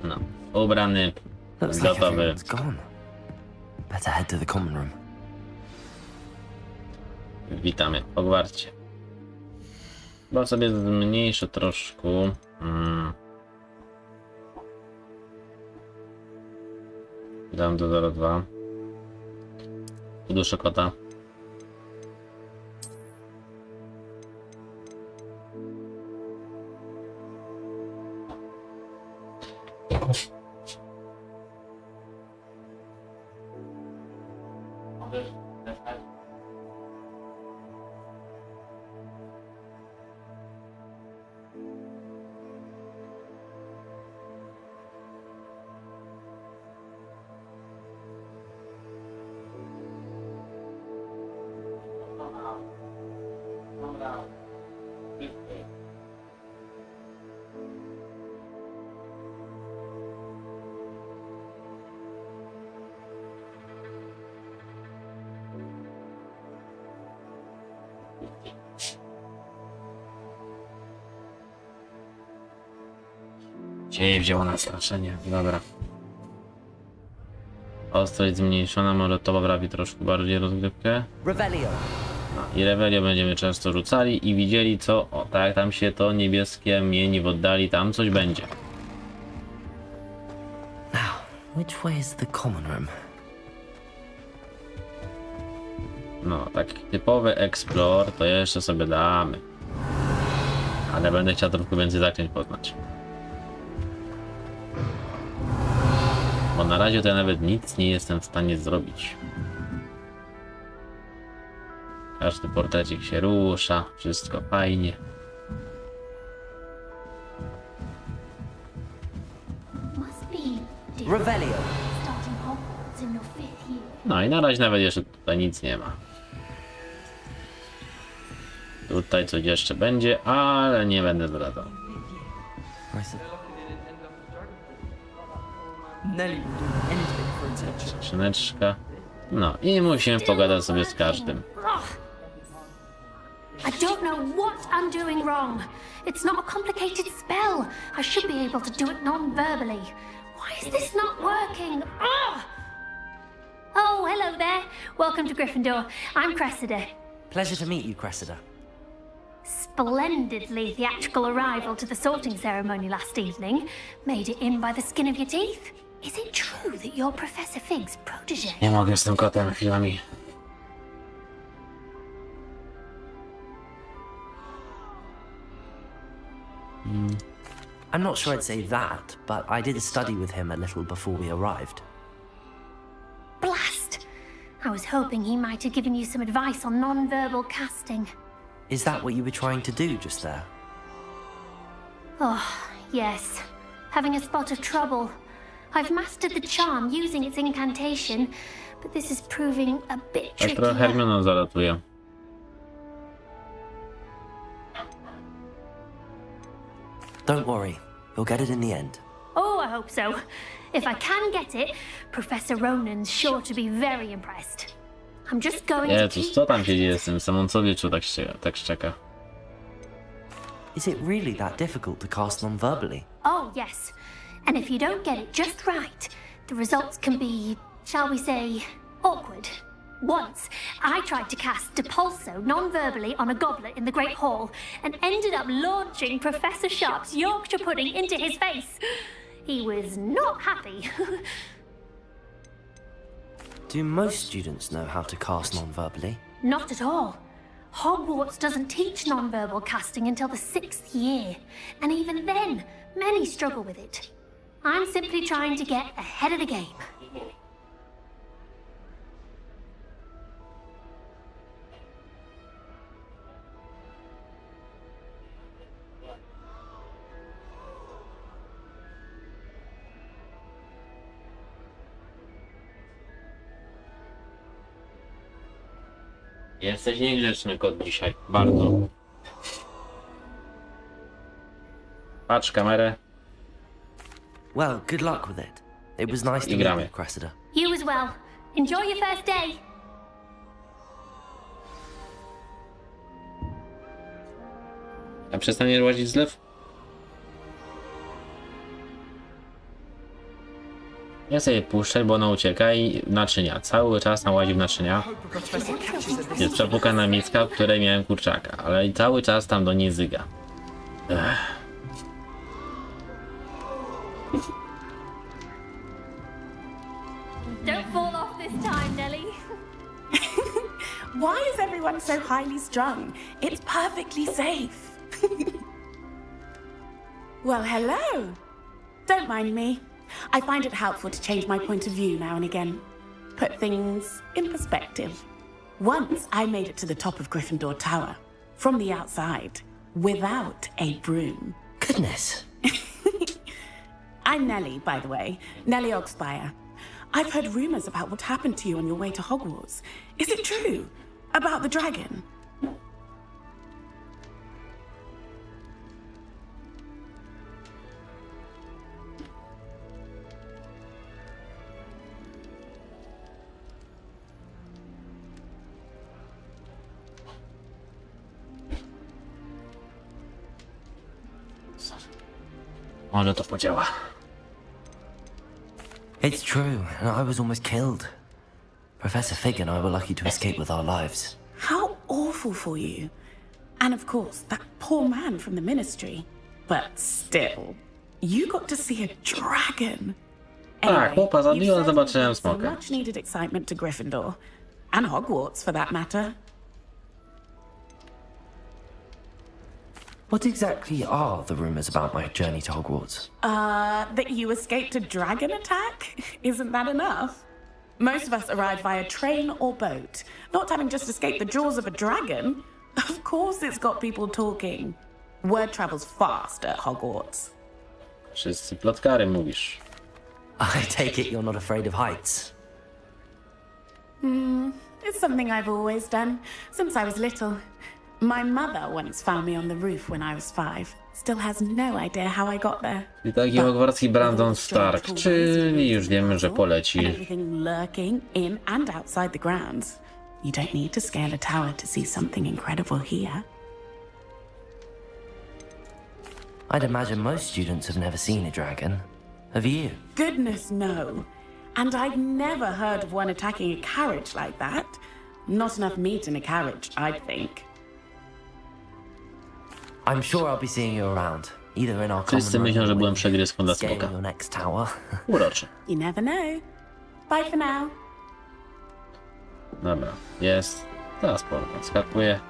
No, ubrany, Looks like gotowy. everyone's gone. Better head to the common room. Witamy w Hogwarcie. Chyba sobie zmniejszę troszkę. Dam do 0,2. Uduszę kota. Gdzie je wzięło na straszenie? Dobra. Ostrość zmniejszona, może to poprawi troszkę bardziej rozgrywkę. Revelio. No, i Revelio będziemy często rzucali i widzieli co... O, tak, tam się to niebieskie mieni w oddali, tam coś będzie. Now, which way is the common room? No, taki typowy explore to jeszcze sobie damy. Ale będę chciał trochę więcej zaklęć poznać. Bo na razie to ja nawet nic nie jestem w stanie zrobić. Każdy portrecik się rusza, wszystko fajnie. Revelio. No i na razie nawet jeszcze tutaj nic nie ma. Tutaj coś jeszcze będzie, ale nie będę zdradzał. Skrzyneczka. No i musimy pogadać sobie z każdym. I don't know what I'm doing wrong. It's not a complicated spell. I should be able to do it non-verbally. Why is this not working? Ugh! Oh, hello there. Welcome to Gryffindor. I'm Cressida. Pleasure to meet you, Cressida. Splendidly theatrical arrival to the sorting ceremony last evening. Made it in by the skin of your teeth. Is it true that you're Professor Fig's protege? Nie mogę z tym kotem chwilami. I'm not sure I'd say that, but I did study with him a little before we arrived. Blast! I was hoping he might have given you some advice on non-verbal casting. Is that what you were trying to do just there? Oh, yes. Having a spot of trouble. I've mastered the charm using its incantation, but this is proving a bit Tak trochę trickier. Hermioną zalatuje. Don't worry, you'll get it in the end. Oh, I hope so. If I can get it, Professor Ronan's sure to be very impressed. I'm just going to Jezus, keep... co tam się dzieje z tym Samoncowiczu tak szczeka? Is it really that difficult to cast non-verbally? Oh, yes. And if you don't get it just right, the results can be, shall we say, awkward. Once, I tried to cast Depulso non-verbally on a goblet in the Great Hall and ended up launching Professor Sharp's Yorkshire pudding into his face. He was not happy. Do most students know how to cast non-verbally? Not at all. Hogwarts doesn't teach non-verbal casting until the 6th year, and even then, many struggle with it. I'm simply trying to get ahead of the game. Jesteś niegrzeczny kot dzisiaj. Bardzo. Patrz kamerę. Well, good luck with it. It was nice to I meet gramy. you, Cressida. You as well. Enjoy your first day. A przestanie łazić zlew? Nie sobie puszczać, bo ona ucieka i naczynia. Cały czas nam łazi w naczynia. Jest przepukana miska, w której miałem kurczaka, ale i cały czas tam do niej zyga. Ech. Don't fall off this time, Nelly. Why is everyone so highly strung? It's perfectly safe. Well, hello. Don't mind me. I find it helpful to change my point of view now and again. Put things in perspective. Once I made it to the top of Gryffindor Tower, from the outside, without a broom. Goodness. I'm Nellie, by the way. Nellie Oxfire. I've heard rumors about what happened to you on your way to Hogwarts. Is it true? About the dragon? Może to podziała. It's true, and I was almost killed. Professor Fig and I were lucky to escape with our lives. How awful for you. And of course, that poor man from the Ministry. But still, you got to see a dragon. Tak, chłopa zabiła, you've zobaczyłem some smoka. much needed excitement to Gryffindor. And Hogwarts, for that matter. What exactly are the rumors about my journey to Hogwarts? That you escaped a dragon attack? Isn't that enough? Most of us arrive via train or boat, not having just escaped the jaws of a dragon. Of course it's got people talking. Word travels fast at Hogwarts. Wszyscy plotkary mówisz. I take it you're not afraid of heights. It's something I've always done, since I was little. My mother once found me on the roof when I was 5. Still has no idea how I got there. I taki hogwartski Brandon Stark, czyli już wiemy, że And poleci. everything lurking in and outside the grounds. You don't need to scale a tower to see something incredible here. I'd imagine most students have never seen a dragon. Have you? Goodness, no. And I've never heard of one attacking a carriage like that. Not enough meat in a carriage, I'd think. I'm sure I'll be seeing you around, either in our Wszyscy common myślą, że room byłem or przegryską dla scaling smoka. your next tower. Uroczy. You never know. Bye for now. Dobra, jest. Teraz podskakuje.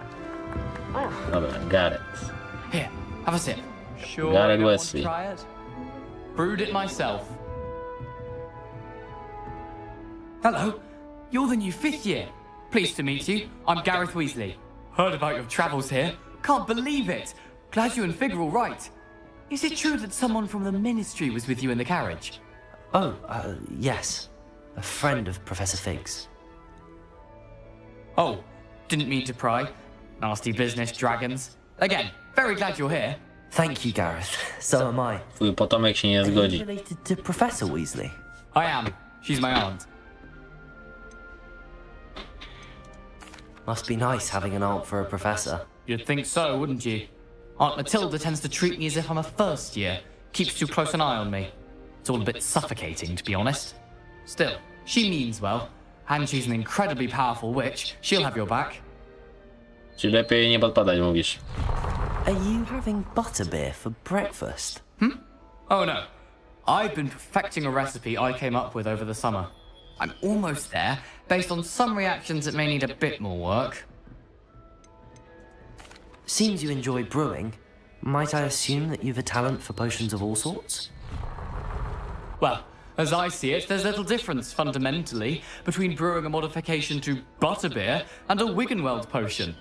Dobra, Gareth. Here, have a sip. Sure, Gareth you don't want to Wesley. try it? Brewed it myself. Hello, you're the new 5th year. Pleased to meet you. I'm Gareth Weasley. Heard about your travels here. Can't believe it. Glad you and Fig are all right. Is it true that someone from the Ministry was with you in the carriage? Oh, yes. A friend of Professor Fig's. Oh, didn't mean to pry. Nasty business, dragons. Again, very glad you're here. Thank you, Gareth. So am I. Twój potomek się nie Are you zgodzi. related to Professor Weasley? I am. She's my aunt. Must be nice having an aunt for a professor. You'd think so, wouldn't you? Aunt Matilda tends to treat me as if I'm a first year. Keeps too close an eye on me. It's all a bit suffocating, to be honest. Still, she means well. And she's an incredibly powerful witch. She'll have your back. Czy lepiej nie podpadać, mówisz? Are you having butterbeer for breakfast? Oh no. I've been perfecting a recipe I came up with over the summer. I'm almost there, based on some reactions that may need a bit more work. Seems you enjoy brewing. Might I assume that you've a talent for potions of all sorts? Well, as I see it, there's little difference, fundamentally, between brewing a modification to butterbeer and a Wiggenweld potion.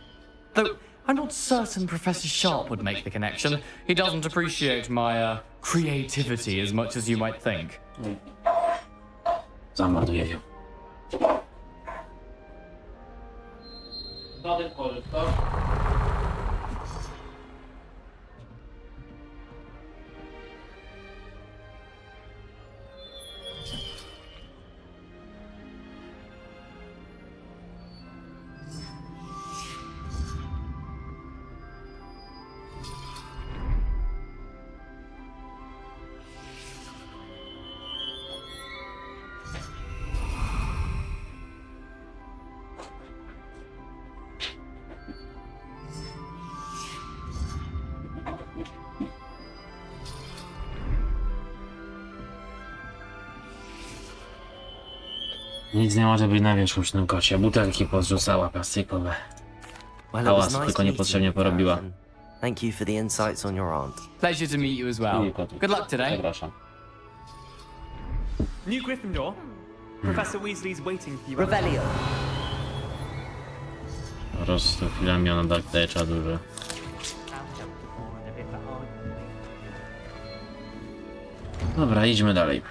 Though, I'm not certain Professor Sharp would make the connection. He doesn't appreciate my, creativity as much as you might think. Zamorduję ją. Nic nie może być na wierzchu w tym kocie. Butelki pozrzucała plastikowe. Well, it was Hałas nice tylko meeting niepotrzebnie you, porobiła. Gareth, and thank you for the insights on your aunt. Pleasure to meet you as well. Good luck today. Przepraszam. New Gryffindor. Professor Weasley's waiting for you. Revelio. Po prostu chwilami ona dajcza duży. Dobra, idźmy dalej.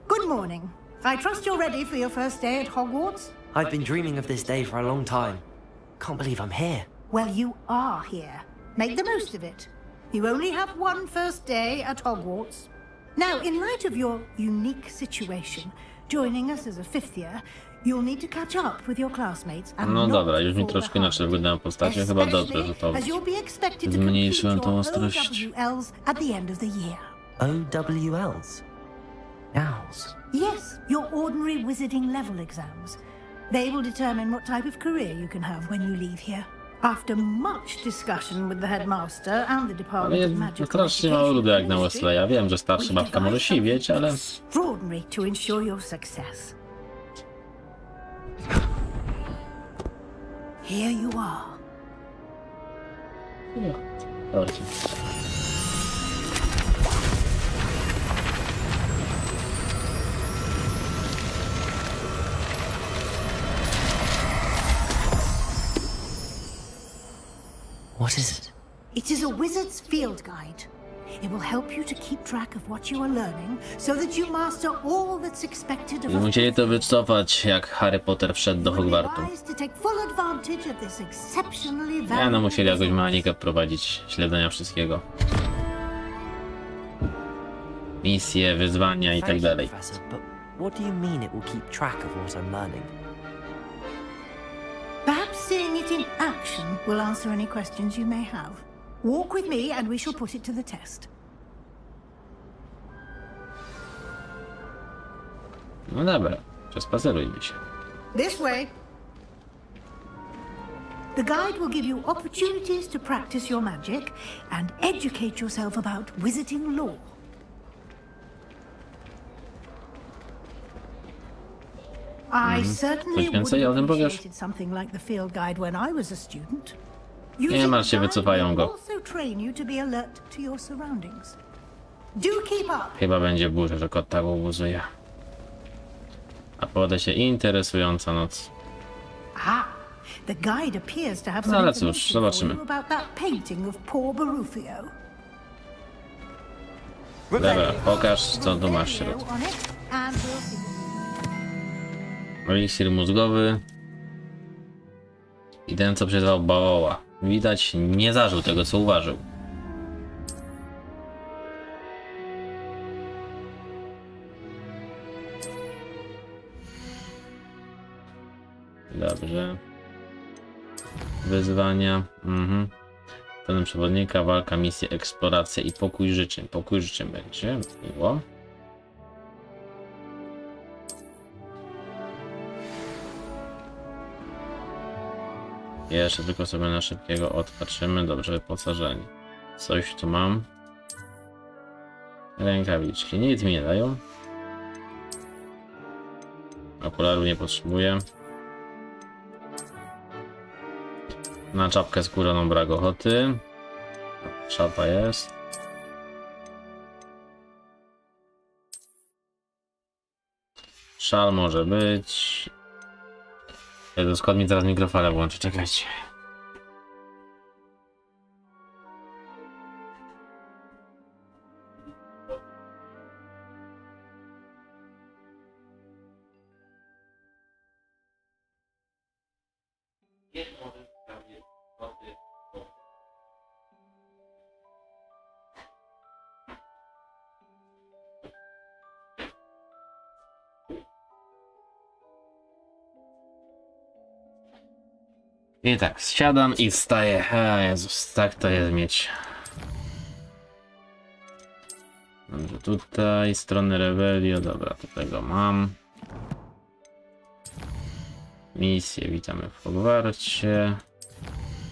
Good morning. I trust you're ready for your first day at Hogwarts? I've been dreaming of this day for a long time. Can't believe I'm here. Well, you are here. Make the most of it. You only have one first day at Hogwarts. Now, in light of your unique situation, joining us as a fifth year, you'll need to catch up with your classmates and No not dobra, już mi fall troszkę behind. inaczej wyglądają postacie. Chyba dobrze, że to As you'll be expected to zmniejszyłem complete tą your ostrość. OWLs at the end of the year. OWLs? Owls? Yes, your ordinary wizarding level exams. They will determine what type of career you can have when you leave here. After much discussion with the headmaster and the Ale Department of jest Magical strasznie mało ludu jak na Wesleya. Wiem, że starsza babka może siwieć, ale... extraordinary to ensure your success. Here you are. Dobrze. What is it? It is a wizard's field guide. It will help you to keep track of what you are learning, so that you master all that's expected of I musieli to wycofać, jak Harry Potter wszedł do Hogwartu. to take full advantage of this exceptionally Ja, no valuable musieli jakąś mechanikę wprowadzić, śledzenia wszystkiego. Misje, wyzwania i tak Thank you, dalej. Professor, but what do you mean it will keep track of what I'm learning? Perhaps seeing it in action will answer any questions you may have. Walk with me and we shall put it to the test. No dobra, przespacerujmy się. This way. The guide will give you opportunities to practice your magic and educate yourself about wizarding lore. I certainly Coś więcej o would tym have powiesz? appreciated something like the field guide when I was a student. Nie martw się, wycofają go. Also train you to be alert to your surroundings. Do keep up. Chyba będzie burza, że kot tak ubuzuje. A poda się interesująca noc. Ah, the guide appears to have No some ale cóż, information for zobaczymy. you about that painting of poor Barufio. Dobra, pokaż co tu masz w środku. On it, and we'll see. Eliksir mózgowy. I ten co przyzwał Bawoła. widać nie zażył tego, co uważał. Dobrze. Wyzwania. Pełnym przewodnika, walka, misje, eksploracja i pokój życzeń. Pokój życzeń będzie miło. Jeszcze tylko sobie na szybkiego odpatrzymy. Dobrze, wyposażenie. Coś tu mam. Rękawiczki. Nic mi nie dają. Okularu nie potrzebuję. Na czapkę skórzaną brak ochoty. Szapa jest. Szal może być. Jezu, skąd mi teraz mikrofalę włączy, czekajcie. I tak, siadam i wstaję. Jezus, tak to jest mieć. Dobrze, tutaj strony rebelii, dobra, to tego mam. Misje, witamy w Hogwarcie.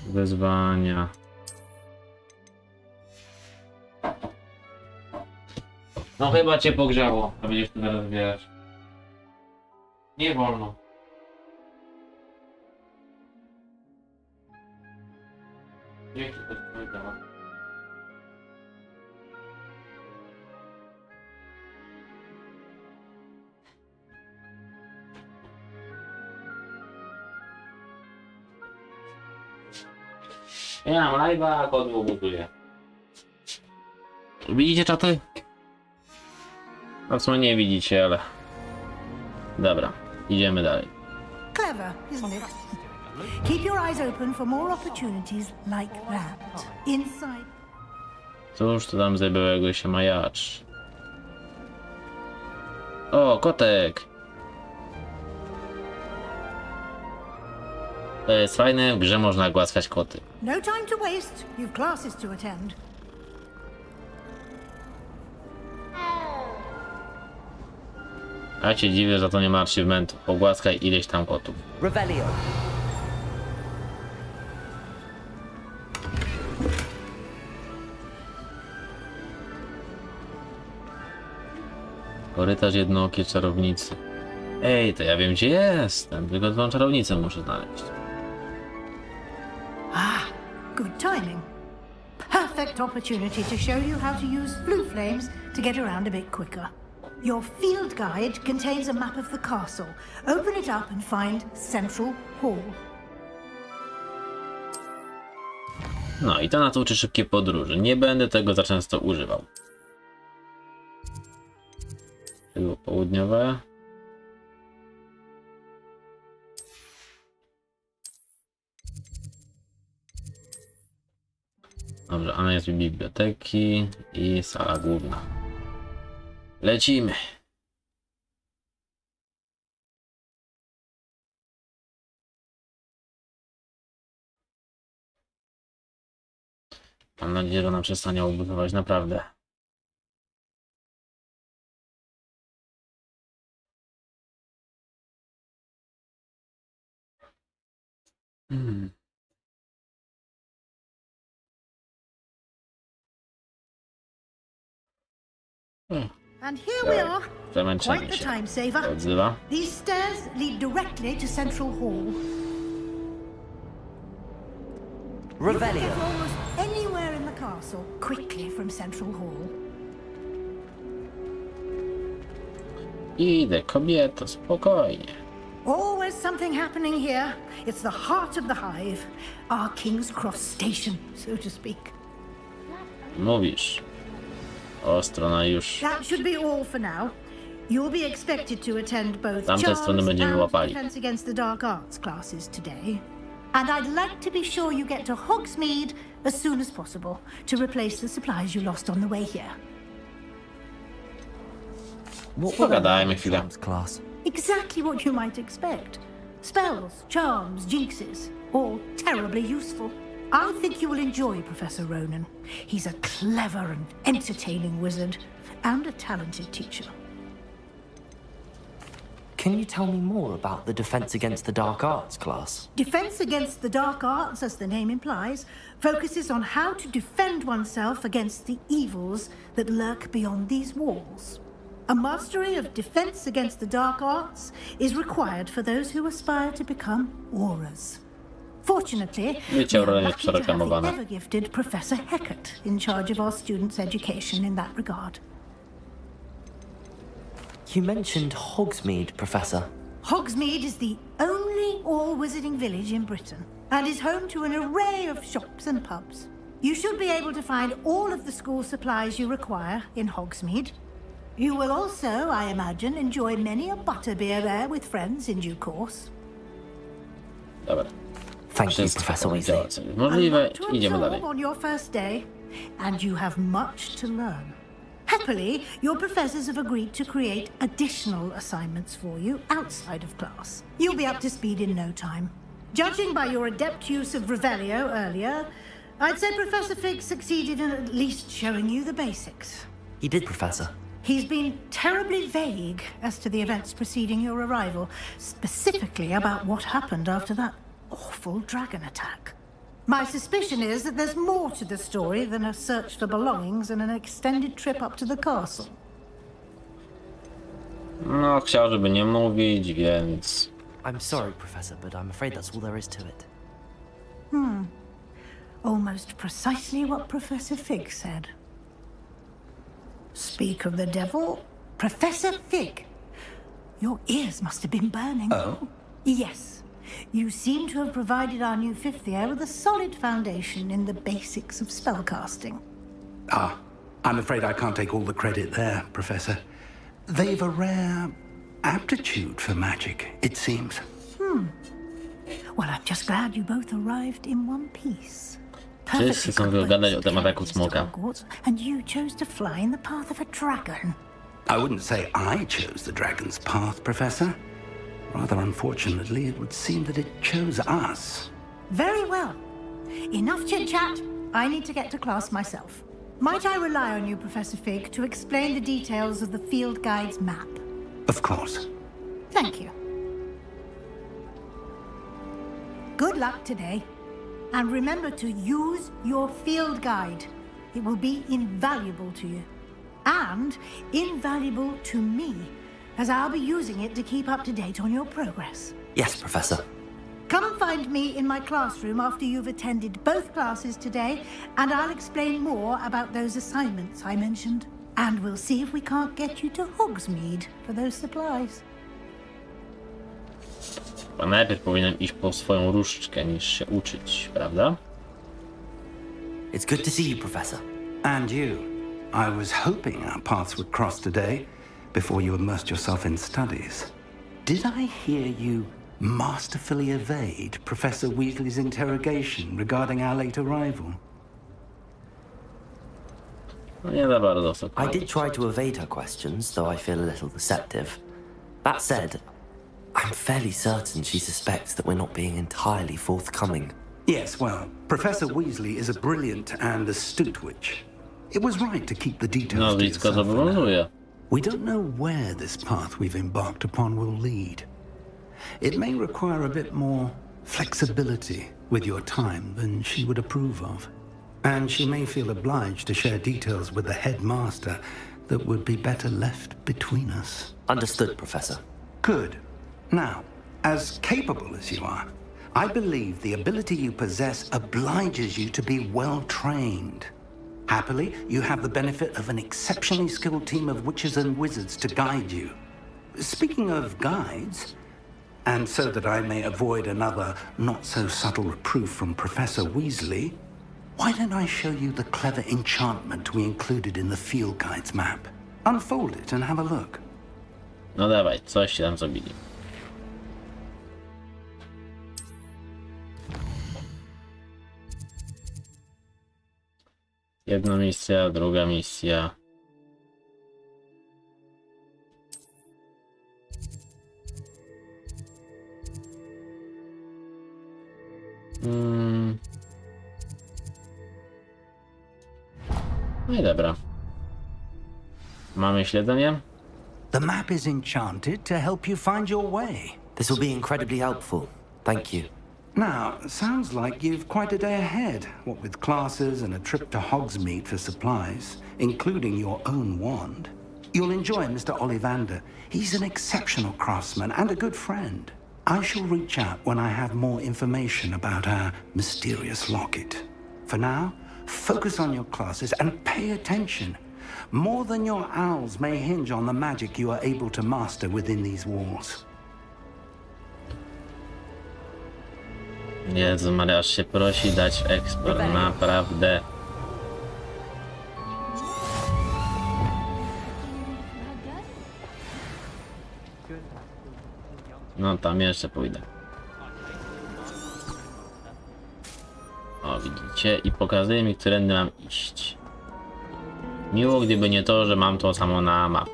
Wyzwania. No chyba cię pogrzało, a będziesz tu teraz zbierać. Nie wolno. Jak to powiedziała? Ja mam live'a, a kod buduję. Widzicie czaty? No w sumie nie widzicie, ale... Dobra, idziemy dalej. Clever, isn't it? Keep your eyes open for more opportunities like that. Inside. Cóż to tam zajebałego się majacz? O, kotek! To jest fajne, w grze można głaskać koty. No time to waste. You've classes to attend. A cię dziwię, że to nie ma achievementu. Pogłaskaj ileś tam kotów. Revelio. Korytarz jednookiej czarownicy. Ej, to ja wiem gdzie jestem, tylko tą czarownicę muszę znaleźć. Ah, good timing. Perfect opportunity to show you how to use blue flames to get around a bit quicker. Your field guide contains a map of the castle. Open it up and find Central Hall. No i to nas uczy szybkie podróże. Nie będę tego za często używał. Było południowe. Dobrze, a jest biblioteki i sala główna. Lecimy. Mam nadzieję, że ona przestanie obudować naprawdę. And here we are. Quite Zamęczenie the się time saver. odzywa. These stairs lead directly to Central Hall. You can get almost anywhere in the castle quickly from Central Hall. Idę, kobieto, spokojnie. Always something happening here. It's the heart of the hive. Our King's Cross station, so to speak. Mówisz. Ostro na już. That should be all for now. You'll be expected to attend both Tamte strony charms będziemy and łapali. defense against the dark arts classes today. And I'd like to be sure you get to Hogsmeade as soon as possible to replace the supplies you lost on the way here. What were Pogadajmy chwilę. charms, class? Exactly what you might expect. Spells, charms, jinxes, all terribly useful. I think you will enjoy Professor Ronan. He's a clever and entertaining wizard, and a talented teacher. Can you tell me more about the Defense Against the Dark Arts class? Defense Against the Dark Arts, as the name implies, focuses on how to defend oneself against the evils that lurk beyond these walls. A mastery of Defense Against the Dark Arts is required for those who aspire to become auras. Fortunately, Wiecie, we are aura jest lucky to have the przereklamowana. ever-gifted Professor Hecat in charge of our students' education in that regard. You mentioned Hogsmeade, Professor. Hogsmeade is the only all-wizarding village in Britain and is home to an array of shops and pubs. You should be able to find all of the school supplies you require in Hogsmeade. You will also, I imagine, enjoy many a butterbeer there with friends in due course. Dobra. Thank you, Wszystko Professor powiedziała, Weasley. co jest możliwe. To Idziemy absorb dalej. on your first day, and you have much to learn. Happily, your professors have agreed to create additional assignments for you outside of class. You'll be up to speed in no time. Judging by your adept use of Revelio earlier, I'd say Professor Fig succeeded in at least showing you the basics. He did, Professor. He's been terribly vague as to the events preceding your arrival, specifically about what happened after that awful dragon attack. My suspicion is that there's more to the story than a search for belongings and an extended trip up to the castle. No, chciał, żeby nie mówić, więc... I'm sorry, Professor, but I'm afraid that's all there is to it. Almost precisely what Professor Fig said. Speak of the devil, Professor Fig. Your ears must have been burning. Oh? Yes. You seem to have provided our new fifth year with a solid foundation in the basics of spellcasting. Ah, I'm afraid I can't take all the credit there, Professor. They've a rare aptitude for magic, it seems. Well, I'm just glad you both arrived in one piece. Wszyscy są wygadać o tematach prepared smoka. to Hogwarts, and you chose to fly in the path of a dragon. I wouldn't say I chose the dragon's path, Professor. Rather unfortunately, it would seem that it chose us. Very well. Enough chit-chat. I need to get to class myself. Might I rely on you, Professor Fig, to explain the details of the field guide's map? Of course. Thank you. Good luck today. And remember to use your field guide. It will be invaluable to you. And invaluable to me, as I'll be using it to keep up to date on your progress. Yes, Professor. Come and find me in my classroom after you've attended both classes today, and I'll explain more about those assignments I mentioned. And we'll see if we can't get you to Hogsmeade for those supplies. Chyba najpierw powinienem iść po swoją różdżkę niż się uczyć, prawda? It's good to see you, Professor. And you. I was hoping our paths would cross today before you immersed yourself in studies. Did I hear you masterfully evade Professor Weasley's interrogation regarding our late arrival? No nie za bardzo co I did try to evade her questions, though I feel a little deceptive. That said, I'm fairly certain she suspects that we're not being entirely forthcoming. Yes, well, Professor Weasley is a brilliant and astute witch. It was right to keep the details to Nazwisko yourself for now. zobowiązuje. We don't know where this path we've embarked upon will lead. It may require a bit more flexibility with your time than she would approve of. And she may feel obliged to share details with the headmaster that would be better left between us. Understood, Professor. Good. Now, as capable as you are, I believe the ability you possess obliges you to be well trained. Happily, you have the benefit of an exceptionally skilled team of witches and wizards to guide you. Speaking of guides, and so that I may avoid another not-so-subtle reproof from Professor Weasley, why don't I show you the clever enchantment we included in the field guide's map? Unfold it and have a look. No dawaj, coś tam zrobili. Jedna misja, druga misja. No i dobra. Mamy śledzenie? The map is enchanted to help you find your way. This will be incredibly helpful. Thank you. Now, sounds like you've quite a day ahead, what with classes and a trip to Hogsmeade for supplies, including your own wand. You'll enjoy Mr. Ollivander. He's an exceptional craftsman and a good friend. I shall reach out when I have more information about our mysterious locket. For now, focus on your classes and pay attention. More than your owls may hinge on the magic you are able to master within these walls. Jezu Maria, aż się prosi dać eksport, naprawdę. No tam jeszcze pójdę. O, widzicie? I pokazuje mi, którędy mam iść. Miło, gdyby nie to, że mam to samo na mapce.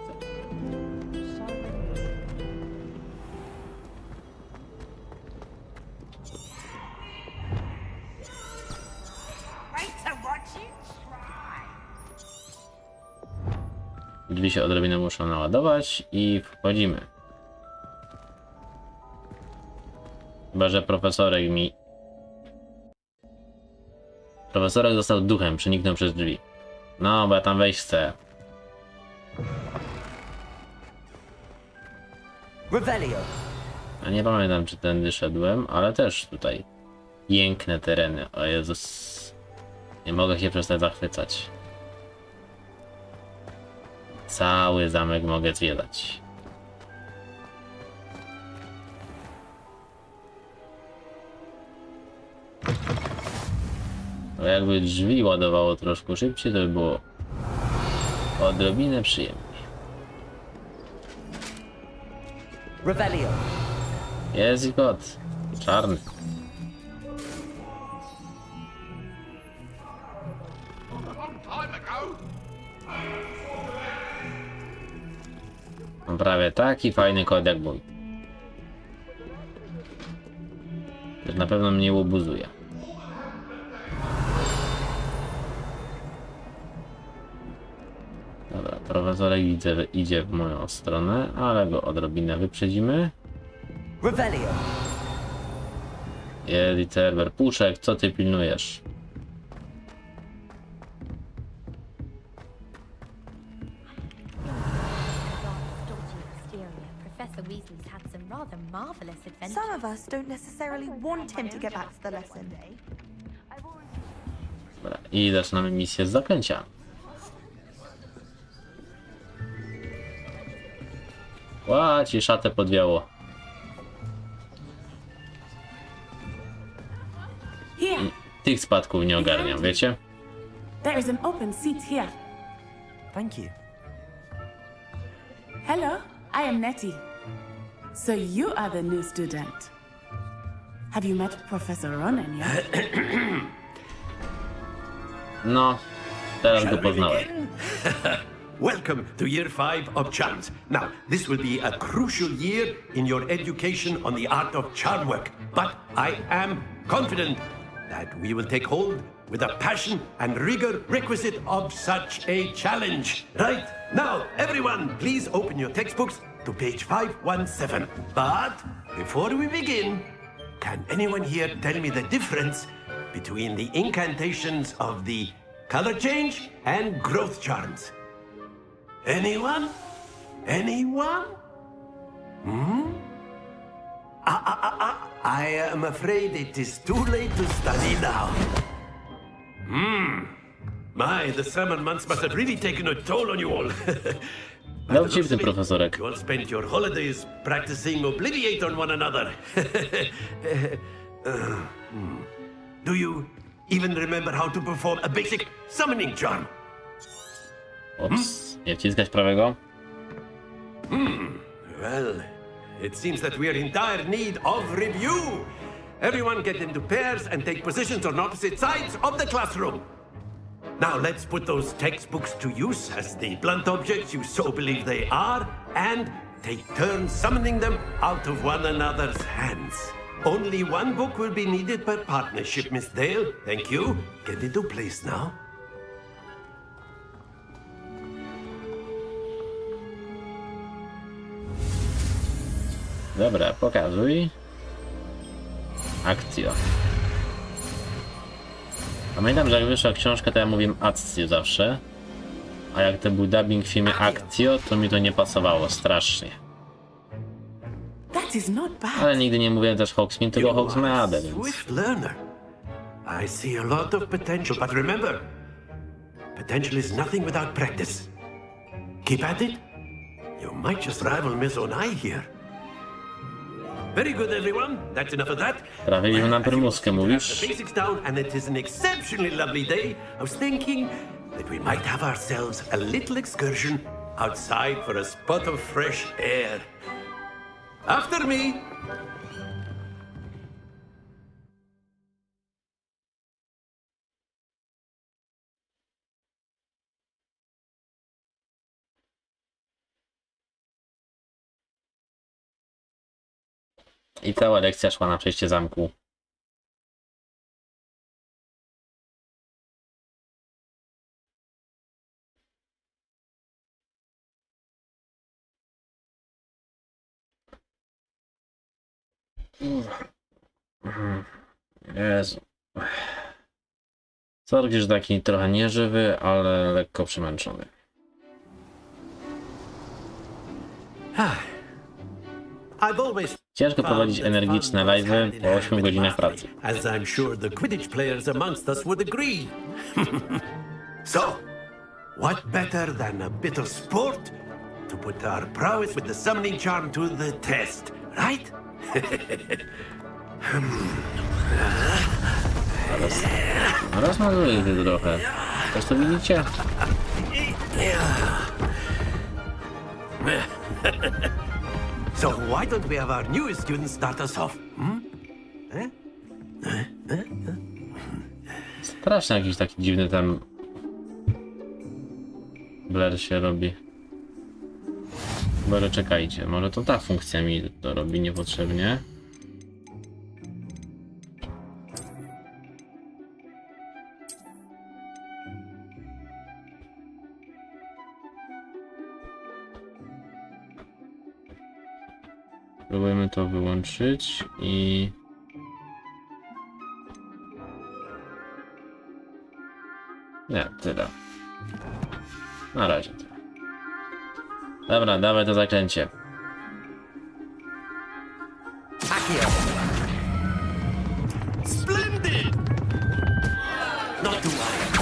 Drzwi się odrobinę muszą naładować i wchodzimy. Chyba że profesorek został duchem, przeniknął przez drzwi. No, bo ja tam wejść chcę. Ja nie pamiętam, czy tędy szedłem, ale też tutaj piękne tereny. O Jezus. Nie mogę się przestać zachwycać. Cały zamek mogę zwiedzać. No jakby drzwi ładowało troszkę szybciej, to by było odrobinę przyjemniej. Jest i kot. Czarny. Mam prawie taki fajny kot jak mój. To na pewno mnie obuzuje. Dobra, profesorek idzie w moją stronę, ale go odrobinę wyprzedzimy. Jest serwer. Puszek, co ty pilnujesz? Some of us don't necessarily want him to get back to the lesson. Dobra, i zaczynamy misję z zaklęcia. Ła, ci szatę podwiało. Tych spadków nie ogarniam, wiecie? There is an open seat here. Thank you. Hello, I am Nettie. So you are the new student. Have you met Professor Ronan yet? No, teraz go poznałem. Welcome to year 5 of charms. Now, this will be a crucial year in your education on the art of charm work. But I am confident that we will take hold with the passion and rigor requisite of such a challenge. Right, now, everyone, please open your textbooks to page 517. But before we begin, can anyone here tell me the difference between the incantations of the color change and growth charms? Anyone? Anyone? I am afraid it is too late to study now. My, the summer months must have really taken a toll on you all. Dowcipny profesorek. You all spent your holidays practicing Obliviate on one another. Do you even remember how to perform a basic summoning charm? Ops, nie wciskać prawego. Well, it seems that we are in dire need of review. Everyone get into pairs and take positions on opposite sides of the classroom. Now let's put those textbooks to use as the blunt objects you so believe they are, and take turns summoning them out of one another's hands. Only one book will be needed per partnership, Miss Dale. Thank you. Get into place now. Dobra, pokazuj. Akcja. Pamiętam, że jak wyszła książka, to ja mówiłem akcję zawsze. A jak to był dubbing w filmie Akcjo, to mi to nie pasowało strasznie. Ale nigdy nie mówiłem też Hogsmeade, tylko Hogsmeade, więc... Swift learner. I see a lot of potential, but remember, potential is nothing without practice. Keep at it. You might just rival Miss Onai here. Very good, everyone. That's enough of that. Trafiliśmy na prymuskę, mówisz? The basics down, and it is an exceptionally lovely day. I was thinking that we might have ourselves a little excursion outside for a spot of fresh air. After me. I cała lekcja szła na przejście zamku. Jezu. Sorry, że taki trochę nieżywy, ale lekko przemęczony. Ciężko prowadzić energiczne live'y po 8 godzinach pracy. As I'm sure the Quidditch players amongst us would agree. So, what better than a bit of sport to put our prowess with the summoning charm to the test, right? Rozmazuję się trochę. Też to widzicie? So why don't we have our newest student start us off? Strasznie jakiś taki dziwny tam blur się robi. Może czekajcie, może to ta funkcja mi to robi niepotrzebnie. Spróbujemy to wyłączyć i... Nie, tyle. Na razie tyle. Dobra, dawaj to zaklęcie. Splendid! Not too high.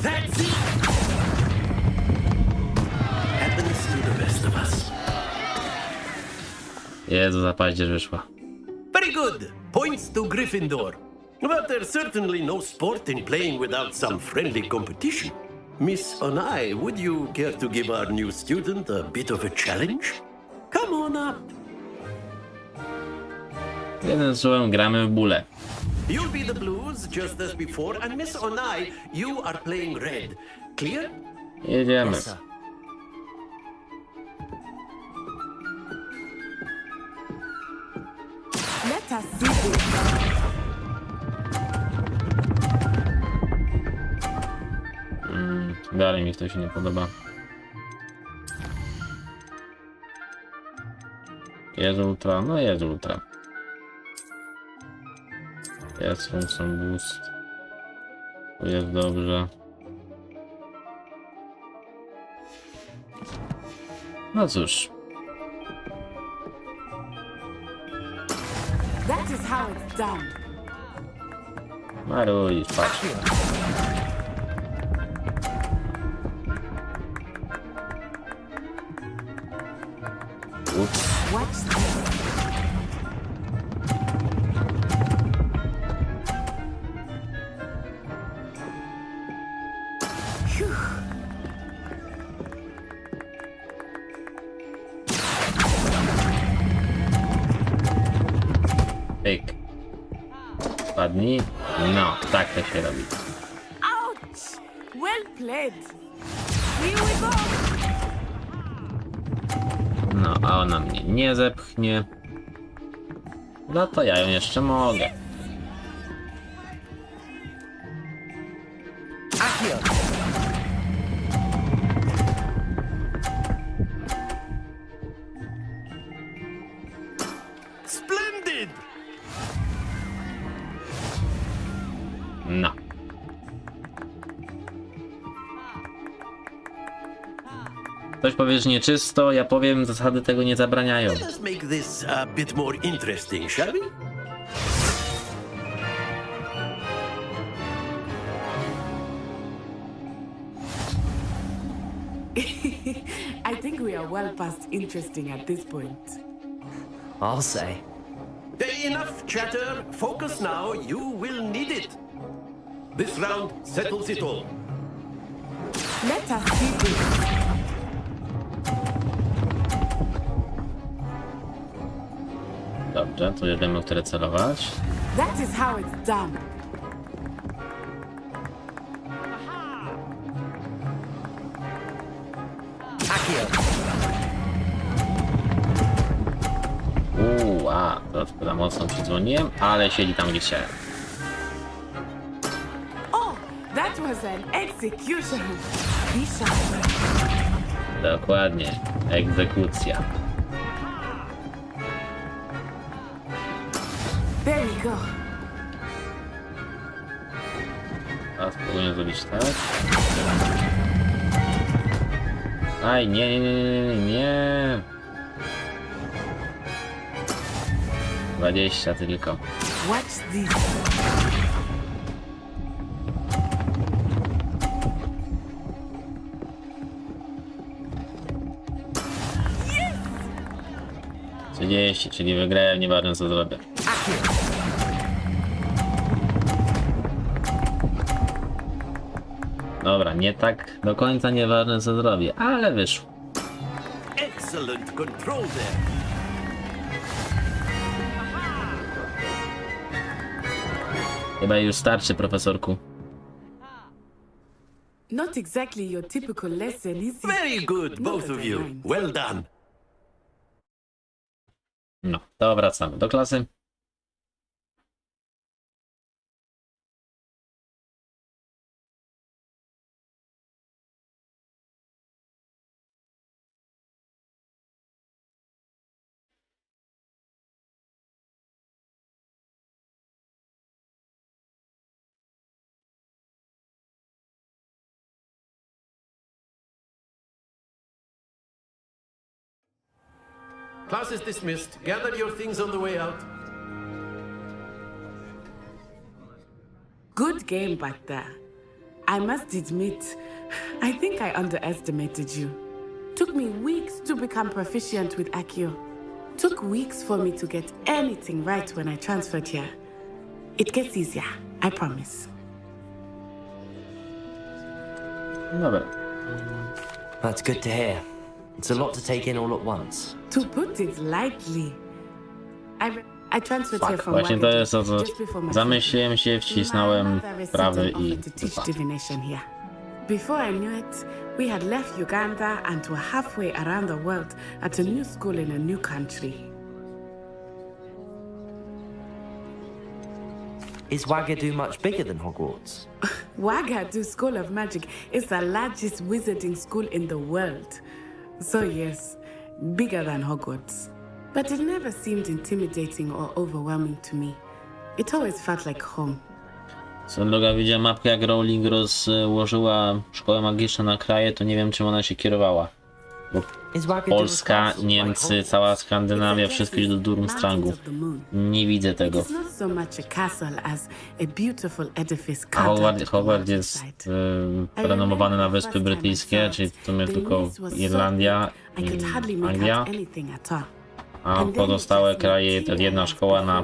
That's it! Happens to the best of us. Jezu, zapaździerz wyszła. Very good. Points to Gryffindor. But there's certainly no sport in playing without some friendly competition. Miss Onai, would you care to give our new student a bit of a challenge? Come on up. Jeden słowem, gramy w bóle. You'll be the blues just as before, and Miss Onai, you are playing red. Clear? Jedziemy. Yes, sir. Let us see this. Dalej mi to się nie podoba. Jest ultra, no jest ultra. Jest funkcją boost. Tu jest dobrze. No cóż. That is how it's done. Maruj, patrz. Ups. Watch this. Pyk. Spadnij. No, tak to się robi. played. Here we go. No, a ona mnie nie zepchnie. No to ja ją jeszcze mogę. Splendid! No. Ktoś powie, że nieczysto, ja powiem, zasady tego nie zabraniają. Let us make this a bit more interesting, shall we? I think we are well past interesting at this point. I'll say. Enough chatter. Focus now. You will need it. This round settles it all. Let us see this. Dobrze, to już wiemy, o które celować. That is how it's done. To za mocno przydzwoniłem, ale siedzi tam, gdzie chciałem. Oh, that was an execution. Be sharp. Dokładnie, egzekucja. There we go. A spróbuję zrobić tak. Aj, nie. 20 tylko. Watch this. Yes! 30, czyli wygrałem, nieważne co zrobię. Dobra, nie tak do końca nieważne co zrobię, ale wyszło. Excellent control there. Chyba już starczy, profesorku. Not exactly your typical lesson, is it? Very good, both of you. Well done. No, to wracamy do klasy. Class is dismissed. Gather your things on the way out. Good game back there. I must admit, I think I underestimated you. Took me weeks to become proficient with Accio. Took weeks for me to get anything right when I transferred here. It gets easier, I promise. Dobra. That's good to hear. It's a lot to take in all at once. To put it lightly, I transferred here from Właśnie to jest to, co just before my zamyśliłem się, wcisnąłem prawy i to teach divination here. Before I knew it, we had left Uganda and were halfway around the world at a new school in a new country. Is Wagadu much bigger than Hogwarts? Wagadu School of Magic is the largest wizarding school in the world. So yes, bigger than Hogwarts. But it never seemed intimidating or overwhelming to me. It always felt like home. Co droga, widziałem mapkę, jak Rowling rozłożyła szkołę magiczną na kraje, to nie wiem, czym ona się kierowała. Bo Polska, Niemcy, cała Skandynawia, wszystko idzie do Durmstrangu. Nie widzę tego. A Hogwarts jest renomowany na Wyspy Brytyjskie, czyli w sumie tylko Irlandia i Anglia. A pozostałe kraje to jedna szkoła na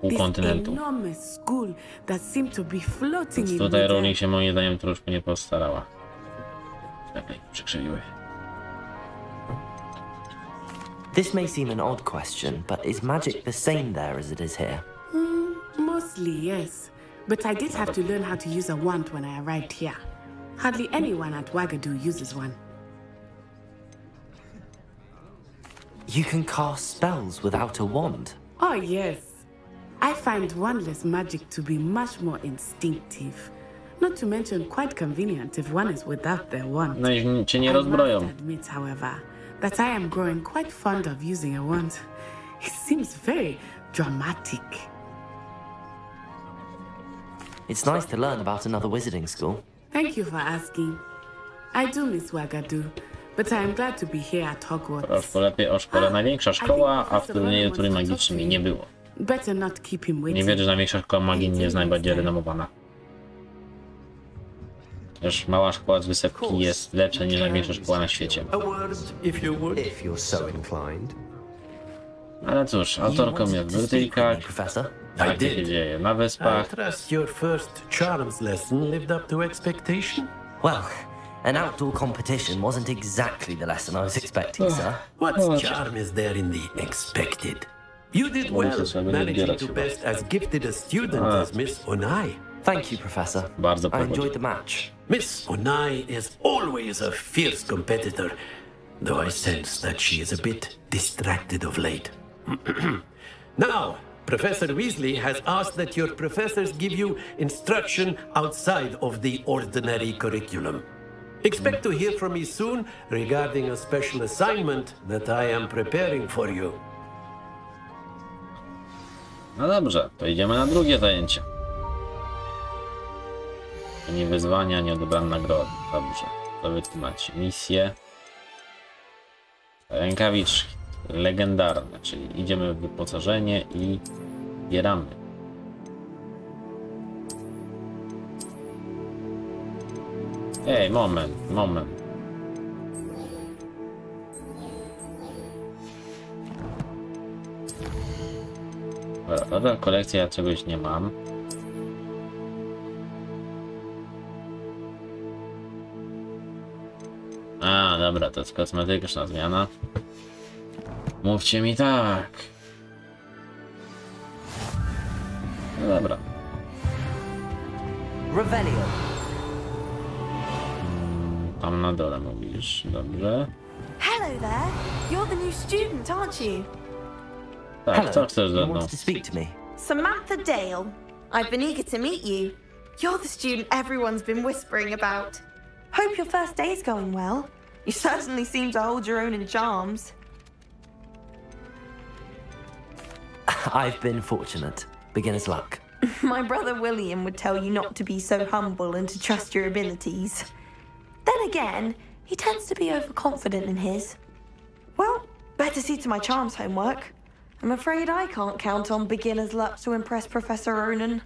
pół kontynentu. Więc tutaj Rowling się moim zdaniem troszkę nie postarała. Czekaj, przekrzywiły. This may seem an odd question, but is magic the same there as it is here? Mostly, yes. But I did have to learn how to use a wand when I arrived here. Hardly anyone at Wagadu uses one. You can cast spells without a wand. Oh, yes. I find wandless magic to be much more instinctive. Not to mention quite convenient if one is without their wand. No i cię nie I rozbroją. must admit, however, that I am growing quite fond of using a wand. It seems very dramatic. It's nice to learn about another wizarding school. Thank you for asking. I do miss Wagadu, but I am glad to be here at Hogwarts. Troszkę lepiej o szkole. Największa szkoła, a w turnieju tury magicznym nie było. Better not keep him waiting. Nie wierzę, że największa szkoła magii nie jest najbardziej renomowana. Już mała szkoła z wysepki jest lepsza niż największa szkoła na świecie. Ale cóż, autorką jest w bibliotykach, tak się dzieje na wyspach. Your first charms lesson lived up to expectation? Well, an outdoor competition wasn't exactly the lesson I was expecting, sir. What charm is there in the expected? You did well, managing to best as gifted a student as Miss Onai. Thank you, Professor. Bardzo I enjoyed the match. Miss Onai is always a fierce competitor, though I sense that she is a bit distracted of late. Now, Professor Weasley has asked that your professors give you instruction outside of the ordinary curriculum. Expect to hear from me soon regarding a special assignment that I am preparing for you. No dobrze, to idziemy na drugie zajęcie. Nie wyzwania, nie odebrane nagrody. Dobrze, to wytłumaczcie. Misje. Rękawiczki. Legendarne, czyli idziemy w wyposażenie i zbieramy. Ej, moment. Dobra, kolekcja, ja czegoś nie mam. A, dobra, to jest kosmetyczna zmiana. Mówcie mi tak. No dobra. Revelio. Tam na dole mówisz, dobrze. Hello there. You're the new student, aren't you? Tak, co chcesz ze mną? To speak to me. Samantha Dale. I've been eager to meet you. You're the student everyone's been whispering about. Hope your first day's going well. You certainly seem to hold your own in charms. I've been fortunate. Beginner's luck. My brother William would tell you not to be so humble and to trust your abilities. Then again, he tends to be overconfident in his. Well, better see to my charms homework. I'm afraid I can't count on beginner's luck to impress Professor Ronan.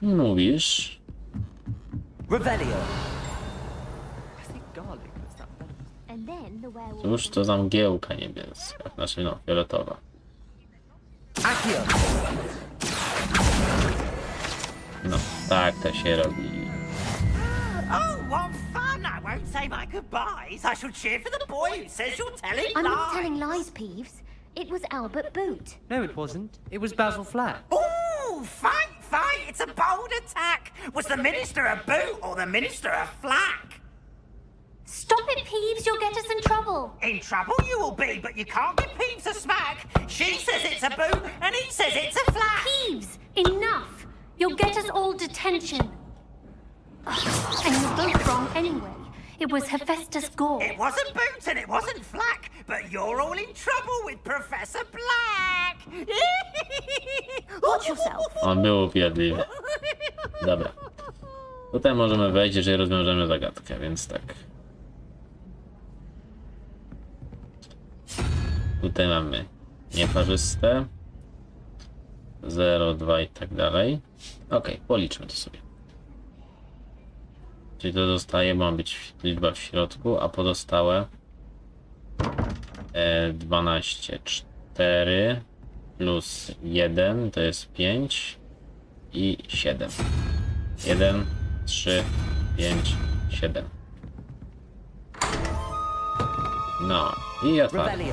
Mówisz? Revelio. Cóż to za mgiełka niebieska, znaczy no, fioletowa. No, tak to się robi. Oh, what fun! I won't say my goodbyes. I shall cheer for the boy who says you're telling I'm lies. not telling lies, Peeves. It was Albert Boot. No, it wasn't. It was Basil Flat. Oh, fight! It's a bold attack. Was the minister a boot or the minister a flack? Stop it, Peeves. You'll get us in trouble. In trouble you will be, but you can't give Peeves a smack. She says it's a boot and he says it's a flack. Peeves, enough. You'll get us all detention. Ugh, and you're both wrong anyway. It was Hephaestus Gore. It wasn't boot and it wasn't flack, but you're all in trouble with Professor Black. Watch yourself. On był upierdliwy. Dobra. Tutaj możemy wejść, jeżeli rozwiążemy zagadkę, więc tak. Tutaj mamy nieparzyste. 0, 2 i tak dalej. Ok, policzmy to sobie. Czyli to zostaje, ma być liczba w środku, a pozostałe 12, 4 plus 1 to jest 5 i 7. 1, 3, 5, 7. No i otwarty.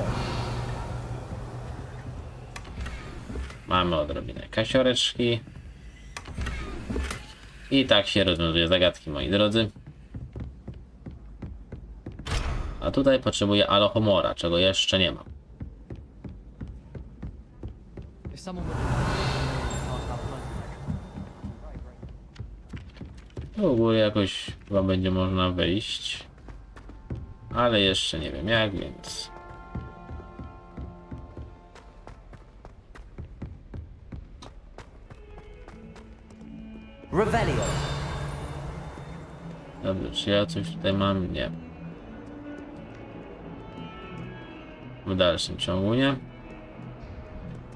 Mamy odrobinę kasioreczki. I tak się rozwiązuje zagadki, moi drodzy. A tutaj potrzebuję alohomora, czego jeszcze nie mam. W ogóle jakoś chyba będzie można wyjść. Ale jeszcze nie wiem jak, więc... Revelio. Dobrze, czy ja coś tutaj mam? Nie. W dalszym ciągu nie.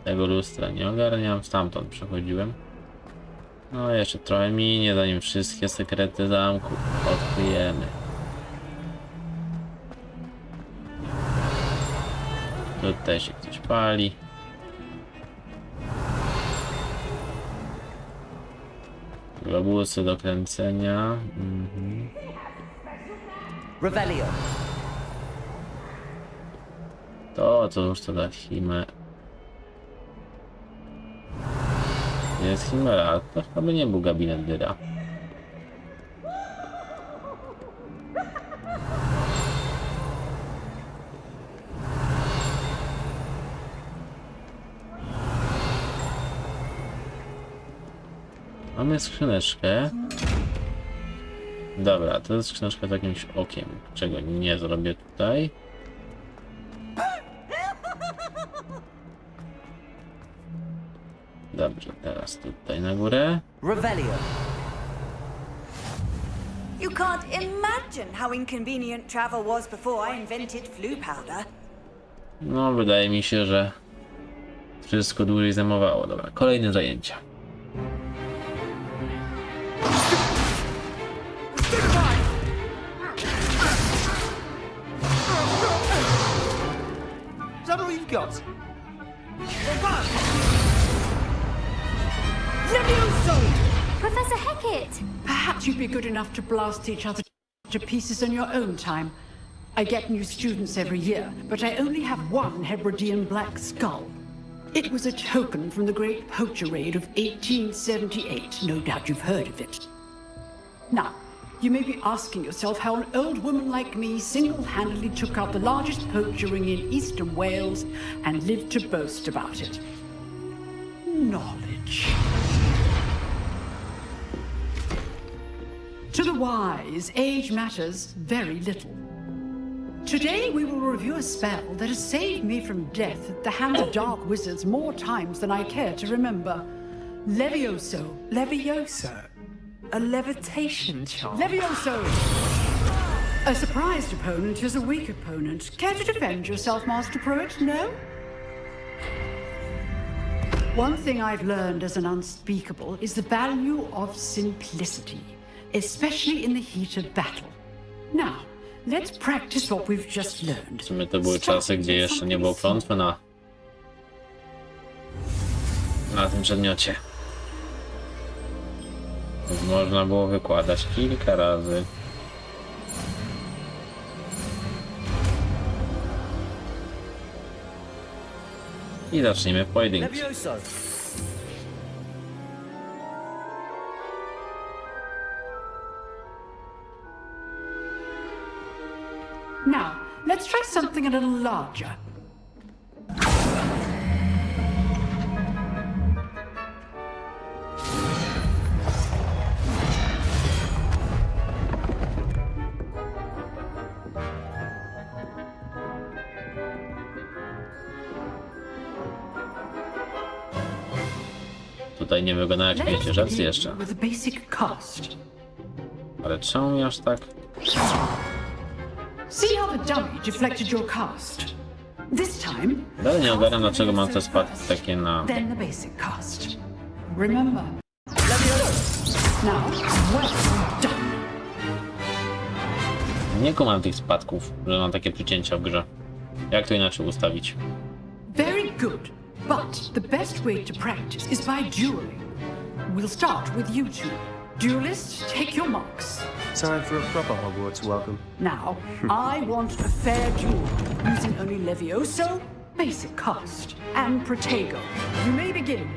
Tego lustra nie ogarniam, stamtąd przechodziłem. No jeszcze trochę minie, zanim wszystkie sekrety zamku odkryjemy. Tutaj się ktoś pali. Globusy do kręcenia. Revelio. To co już to za chimę. Jest chimera, to chyba nie był gabinet dyra. Mamy skrzyneczkę. Dobra, to jest skrzyneczka z jakimś okiem, czego nie zrobię tutaj. Dobrze, teraz tutaj na górę. Revelio. You can't imagine how inconvenient travel was before I invented flu powder. No, wydaje mi się, że wszystko dłużej zajmowało. Dobra, kolejne zajęcia. Is that all you've got? Professor Hecat! Perhaps you'd be good enough to blast each other to pieces on your own time. I get new students every year, but I only have one Hebridean black skull. It was a token from the Great Poacher Raid of 1878. No doubt you've heard of it. Now, you may be asking yourself how an old woman like me single-handedly took out the largest poacher ring in eastern Wales and lived to boast about it. Knowledge. To the wise, age matters very little. Today we will review a spell that has saved me from death at the hands of dark wizards more times than I care to remember. Levioso. Levioso? A levitation charm? Levioso! A surprised opponent is a weak opponent. Care to defend yourself, Master Pruitt? No? One thing I've learned as an unspeakable is the value of simplicity, especially in the heat of battle. Now, let's practice what we've just learned. W sumie to były czasy, gdzie jeszcze nie było klątwy na tym przedmiocie. Można było wykładać kilka razy. I zacznijmy pojedynek. Now, let's try something a little larger. Tutaj nie wygląda jak miecierzacy jeszcze. With a basic cast. Ale czemu mi aż tak? See how the dummy deflected your cast. This time, Dalej nie ogarniam, dlaczego mam te spadki takie na... then the basic cast. Remember. Now, well done. Nie kumam tych spadków, że mam takie przycięcia w grze. Jak to inaczej ustawić? Very good. But the best way to practice is by dueling. We'll start with you two. Duelists, take your marks. Time for a proper Hogwarts welcome. Now, I want a fair duel, using only Levioso, basic cast, and Protego. You may begin.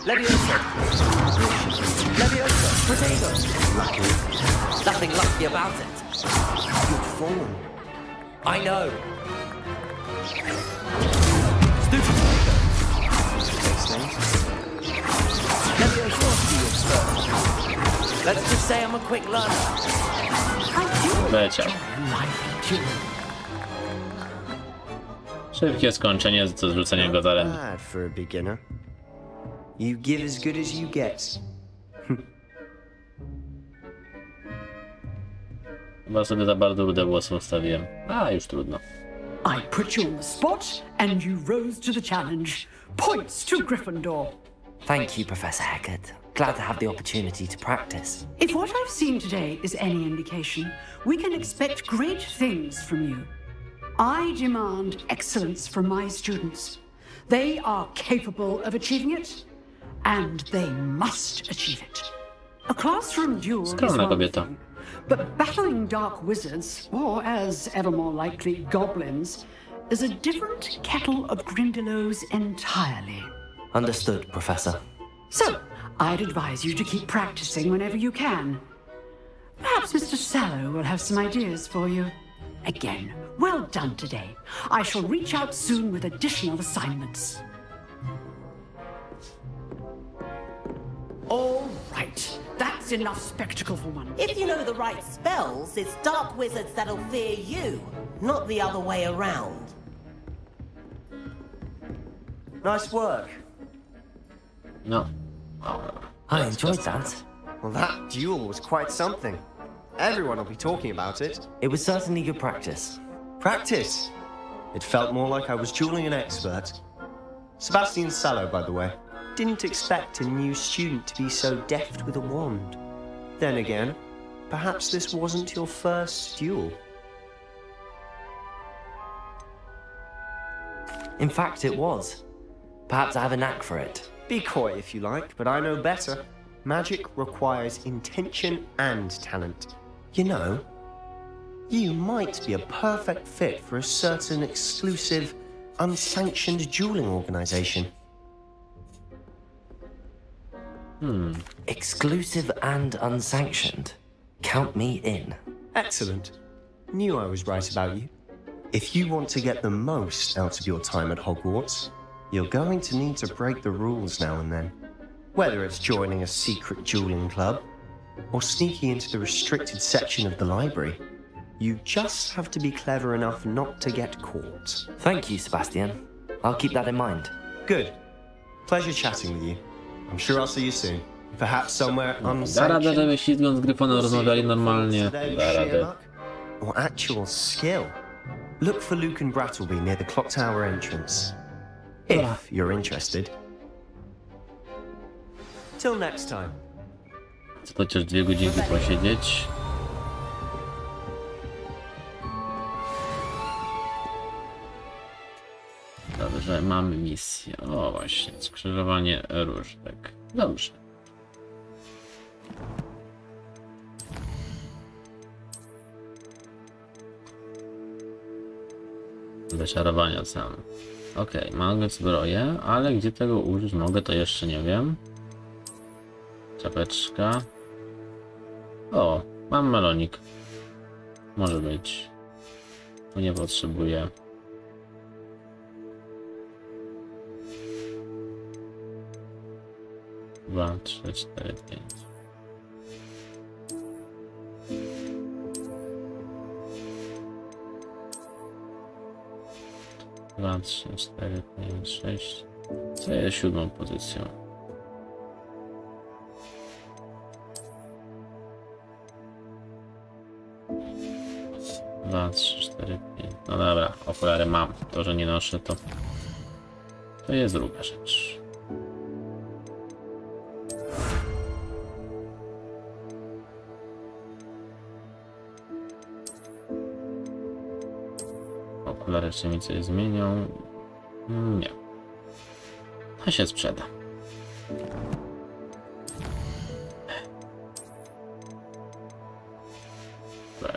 Leviosa! Leviosa! Potato! Lucky. Nothing lucky about it. Good form. I know. Stupid potato. Leviosa be expert. Let's just say I'm a quick learner. Leciał. Szybkie skończenie z zrzuceniem go dalej. Bad for a beginner. You give as good as you get. Chyba sobie za bardzo rude włosy ustawiłem. A, już trudno. I put you on the spot, and you rose to the challenge. Points to Gryffindor. Thank you, Professor Hecat. Glad to have the opportunity to practice. If what I've seen today is any indication, we can expect great things from you. I demand excellence from my students. They are capable of achieving it, and they must achieve it. A classroom duel is Skromna one kobieta. thing, but battling dark wizards, or as ever more likely, goblins, is a different kettle of Grindylows entirely. Understood, Professor. So, I'd advise you to keep practicing whenever you can. Perhaps Mr. Sallow will have some ideas for you. Again, well done today. I shall reach out soon with additional assignments. All right, that's enough spectacle for one. If you know the right spells, it's dark wizards that'll fear you, not the other way around. Nice work. No. I enjoyed that. Well, that duel was quite something. Everyone will be talking about it. It was certainly good practice. Practice? It felt more like I was dueling an expert. Sebastian Sallow, by the way. Didn't expect a new student to be so deft with a wand. Then again, perhaps this wasn't your first duel. In fact, it was. Perhaps I have a knack for it. Be coy if you like, but I know better. Magic requires intention and talent. You know, you might be a perfect fit for a certain exclusive, unsanctioned dueling organization. Exclusive and unsanctioned. Count me in. Excellent. Knew I was right about you. If you want to get the most out of your time at Hogwarts, you're going to need to break the rules now and then. Whether it's joining a secret dueling club, or sneaking into the restricted section of the library, you just have to be clever enough not to get caught. Thank you, Sebastian. I'll keep that in mind. Good. Pleasure chatting with you. I'm sure I'll see you soon. Perhaps somewhere Da radę, unsanctioned. żeby ślizgąc z Gryfonem rozmawiali normalnie. Da radę. Or actual skill. Look for Luke and Brattleby near the clock tower entrance. If you're interested. Till next time. Chcę chociaż 2 godzinki posiedzieć. Dobrze, mamy misję. O właśnie, skrzyżowanie różdżek. Dobrze. Do czarowania sam. Okej, mogę zbroję, ale gdzie tego użyć mogę, to jeszcze nie wiem. Czapeczka. O, mam melonik. Może być. Tu nie potrzebuję. Dwa, 3, 4, 5. Dwa, 3, 4, 5, 6. Co jest 7. pozycją? Dwa, 3, 4, 5. No dobra, okulary mam. To, że nie noszę, to jest druga rzecz. Okulary jeszcze mi coś zmienią? Nie. To się sprzeda.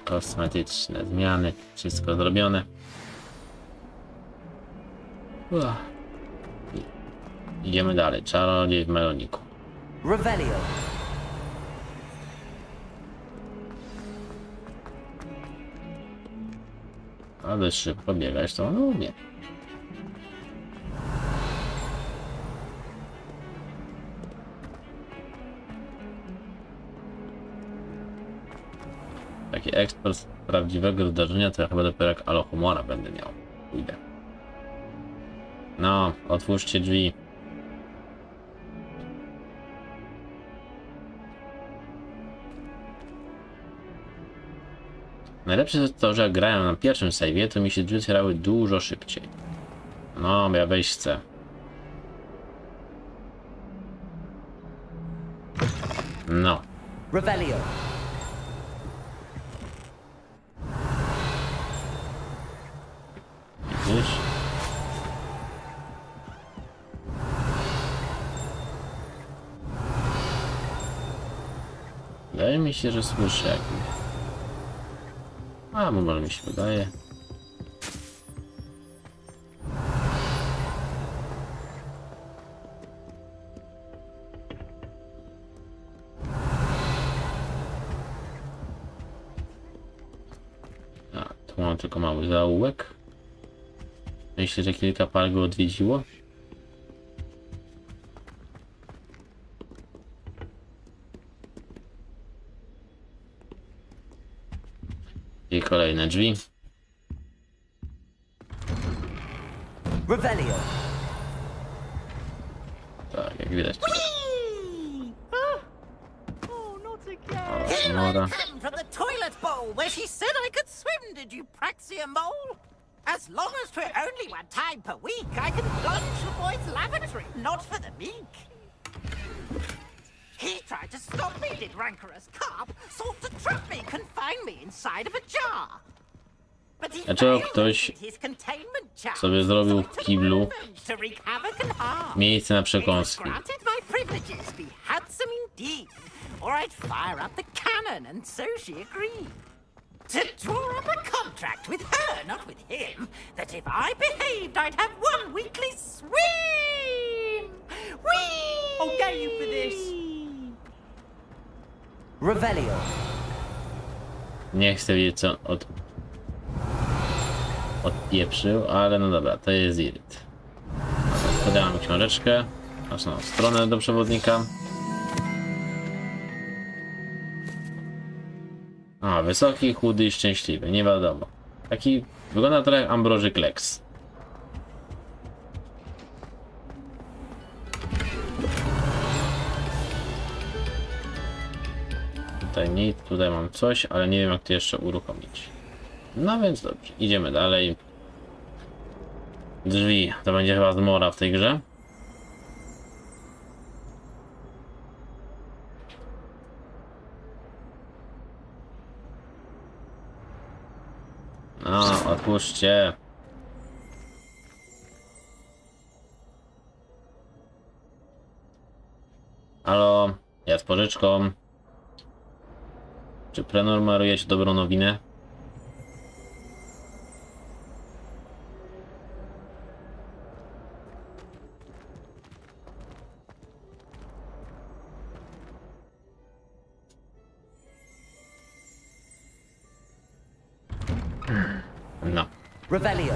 Kosmetyczne zmiany, wszystko zrobione. Idziemy dalej. Czarodziej w meloniku. Revelio. Ale szybko biegać to lubię. Taki ekspert z prawdziwego zdarzenia to ja chyba dopiero jak Alohomora będę miał. Pójdę. No, otwórzcie drzwi. Najlepsze jest to, że jak grałem na pierwszym save'ie, to mi się drzwi otwierały dużo szybciej. No, ja wejść chcę. No. Revelio. Widzisz? Wydaje mi się, że słyszę jakiś. A, bo może mi się wydaje. A, tu mam tylko mały zaułek. Myślę, że kilka par go odwiedziło. I kolejne drzwi. Revelio. Tak, jak widać. Here I Mora. come from the toilet bowl where she said I could swim, did you praxia mole? As long as 'twere only one time per week, I can plunge the boy's lavatory, not for the meek. He tried to stop me, did rancorous carp, sought to trap me, confine me inside of a jar. But he Dlaczego failed ktoś with his containment jar, sobie zrobił w kiblu to wreak havoc and harm. miejsce na It was przekąski? granted my privileges be handsome indeed, or I'd fire up the cannon, and so she agreed. To draw up a contract with her, not with him, that if I behaved, I'd have one weekly swim! Whee! I'll get you for this. Revelio. Nie chcę wiedzieć co odpieprzył, ale no dobra, to jest iryt. Podałam książeczkę, naszą stronę do przewodnika. A, wysoki, chudy i szczęśliwy, nie wiadomo. Taki, wygląda trochę jak Ambroży Kleks. Tutaj nic, tutaj mam coś, ale nie wiem jak to jeszcze uruchomić. No więc dobrze, idziemy dalej. Drzwi, to będzie chyba zmora w tej grze. No, otwórzcie. Halo, ja z pożyczką. Czy prenumerujecie dobrą nowinę? No. Revelio.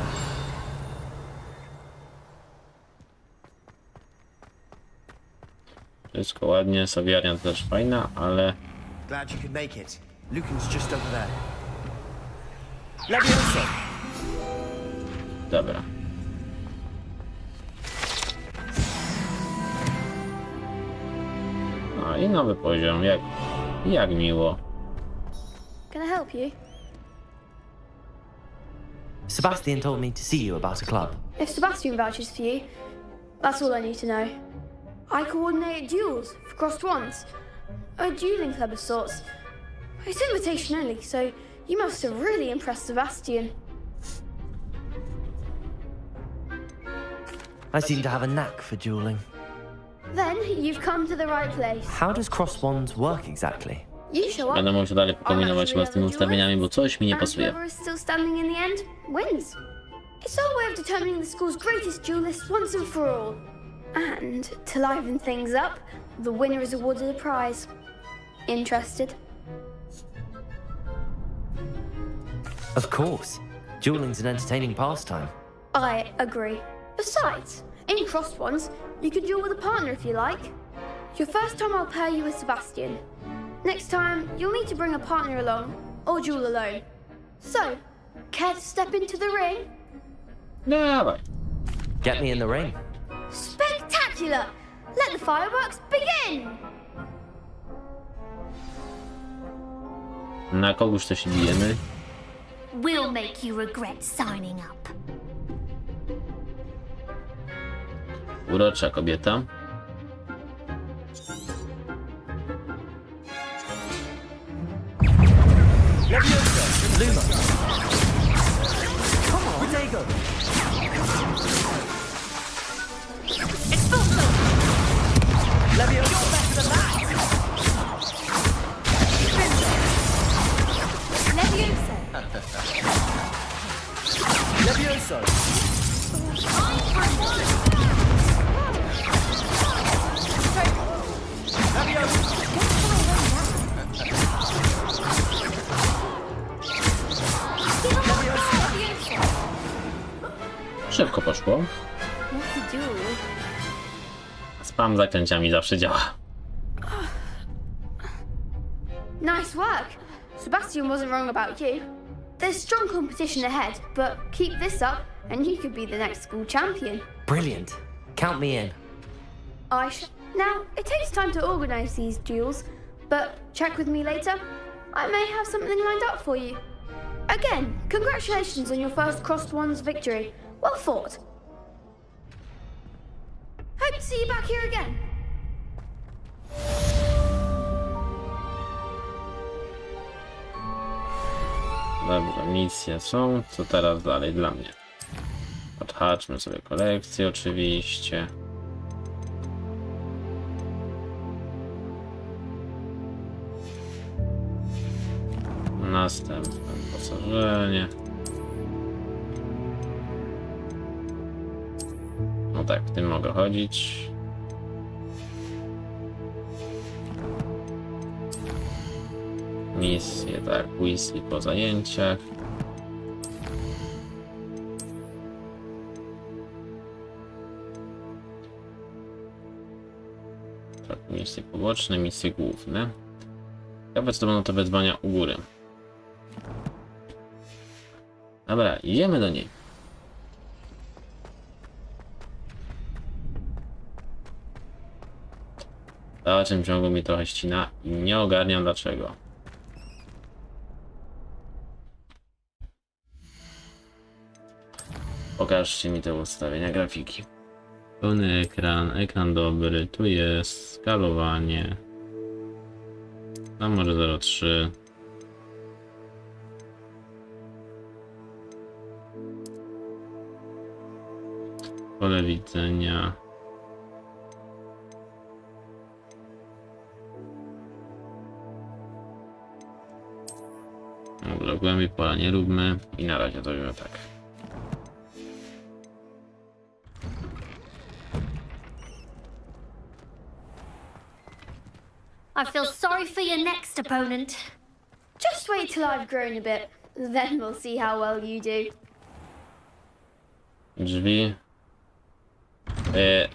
Wszystko ładnie, sowiarnia też fajna, ale... Glad you could make it. Lucan's just over there. Levioso! Dobra. No i nowy poziom, jak miło. Can I help you? Sebastian told me to see you about a club. If Sebastian vouches for you, that's all I need to know. I coordinate duels for crossed wands. A dueling club of sorts. It's invitation only, so you must have really impressed Sebastian. I seem to have a knack for dueling. Then you've come to the right place. How does cross wands work exactly? You show up. Będę musiał dalej pokombinować chyba z tymi ustawieniami, bo coś mi nie And pasuje. whoever is still standing in the end wins. It's our way of determining the school's greatest duelists once and for all. And to liven things up, the winner is awarded a prize. Interested? Of course. Dueling's an entertaining pastime. I agree. Besides, in crossed ones, you can duel with a partner if you like. Your first time I'll pair you with Sebastian. Next time, you'll need to bring a partner along, or duel alone. So, care to step into the ring? Dawaj. Get me in the ring. Spectacular! Let the fireworks begin! Na kogóż to się bijemy? We'll make you regret signing up. Urocza kobieta. Luma. Come on, Diego. Expulso! Leviosa. You're better than that! Leviosa! Leviosa. Szybko poszło. Spam zaklęciami zawsze działa. Nice work! Sebastian wasn't wrong about you. There's strong competition ahead, but keep this up and you could be the next school champion. Brilliant. Count me in. Now, it takes time to organise these duels, but check with me later. I may have something lined up for you. Again, congratulations on your first Crossed Ones victory. Well fought. Hope to see you back here again. Dobrze, misje są. Co teraz dalej dla mnie? Odhaczmy sobie kolekcję oczywiście. Następne wyposażenie. No tak, w tym mogę chodzić. Misje, tak, Weasley po zajęciach. Tak, misje poboczne, misje główne. Ciekawe, co to będą te wyzwania u góry. Dobra, idziemy do niej. W dalszym ciągu mi trochę ścina i nie ogarniam dlaczego. Pokażcie mi te ustawienia grafiki. Pełny ekran, ekran dobry, tu jest skalowanie. A może 0,3. Pole widzenia. Dobra, głębiej pola nie róbmy i na razie to robimy tak. I feel sorry for your next opponent. Just wait till I've grown a bit, then we'll see how well you do. Drzwi.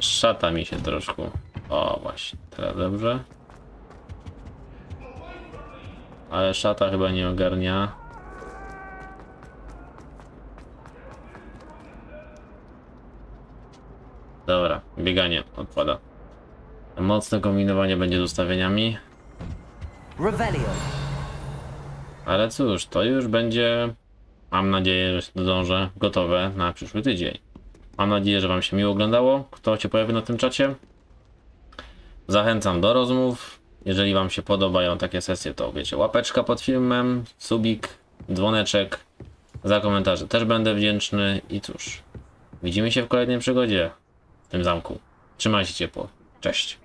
Szata mi się troszkę. O, właśnie, teraz dobrze. Ale szata chyba nie ogarnia. Dobra, bieganie odpada. Mocne kombinowanie będzie z ustawieniami. Revelio. Ale cóż, to już będzie, mam nadzieję, że się dążę, gotowe na przyszły tydzień. Mam nadzieję, że wam się miło oglądało. Kto się pojawi na tym czacie? Zachęcam do rozmów. Jeżeli wam się podobają takie sesje, to wiecie, łapeczka pod filmem, subik, dzwoneczek. Za komentarze też będę wdzięczny. I cóż, widzimy się w kolejnej przygodzie w tym zamku. Trzymajcie się ciepło. Cześć.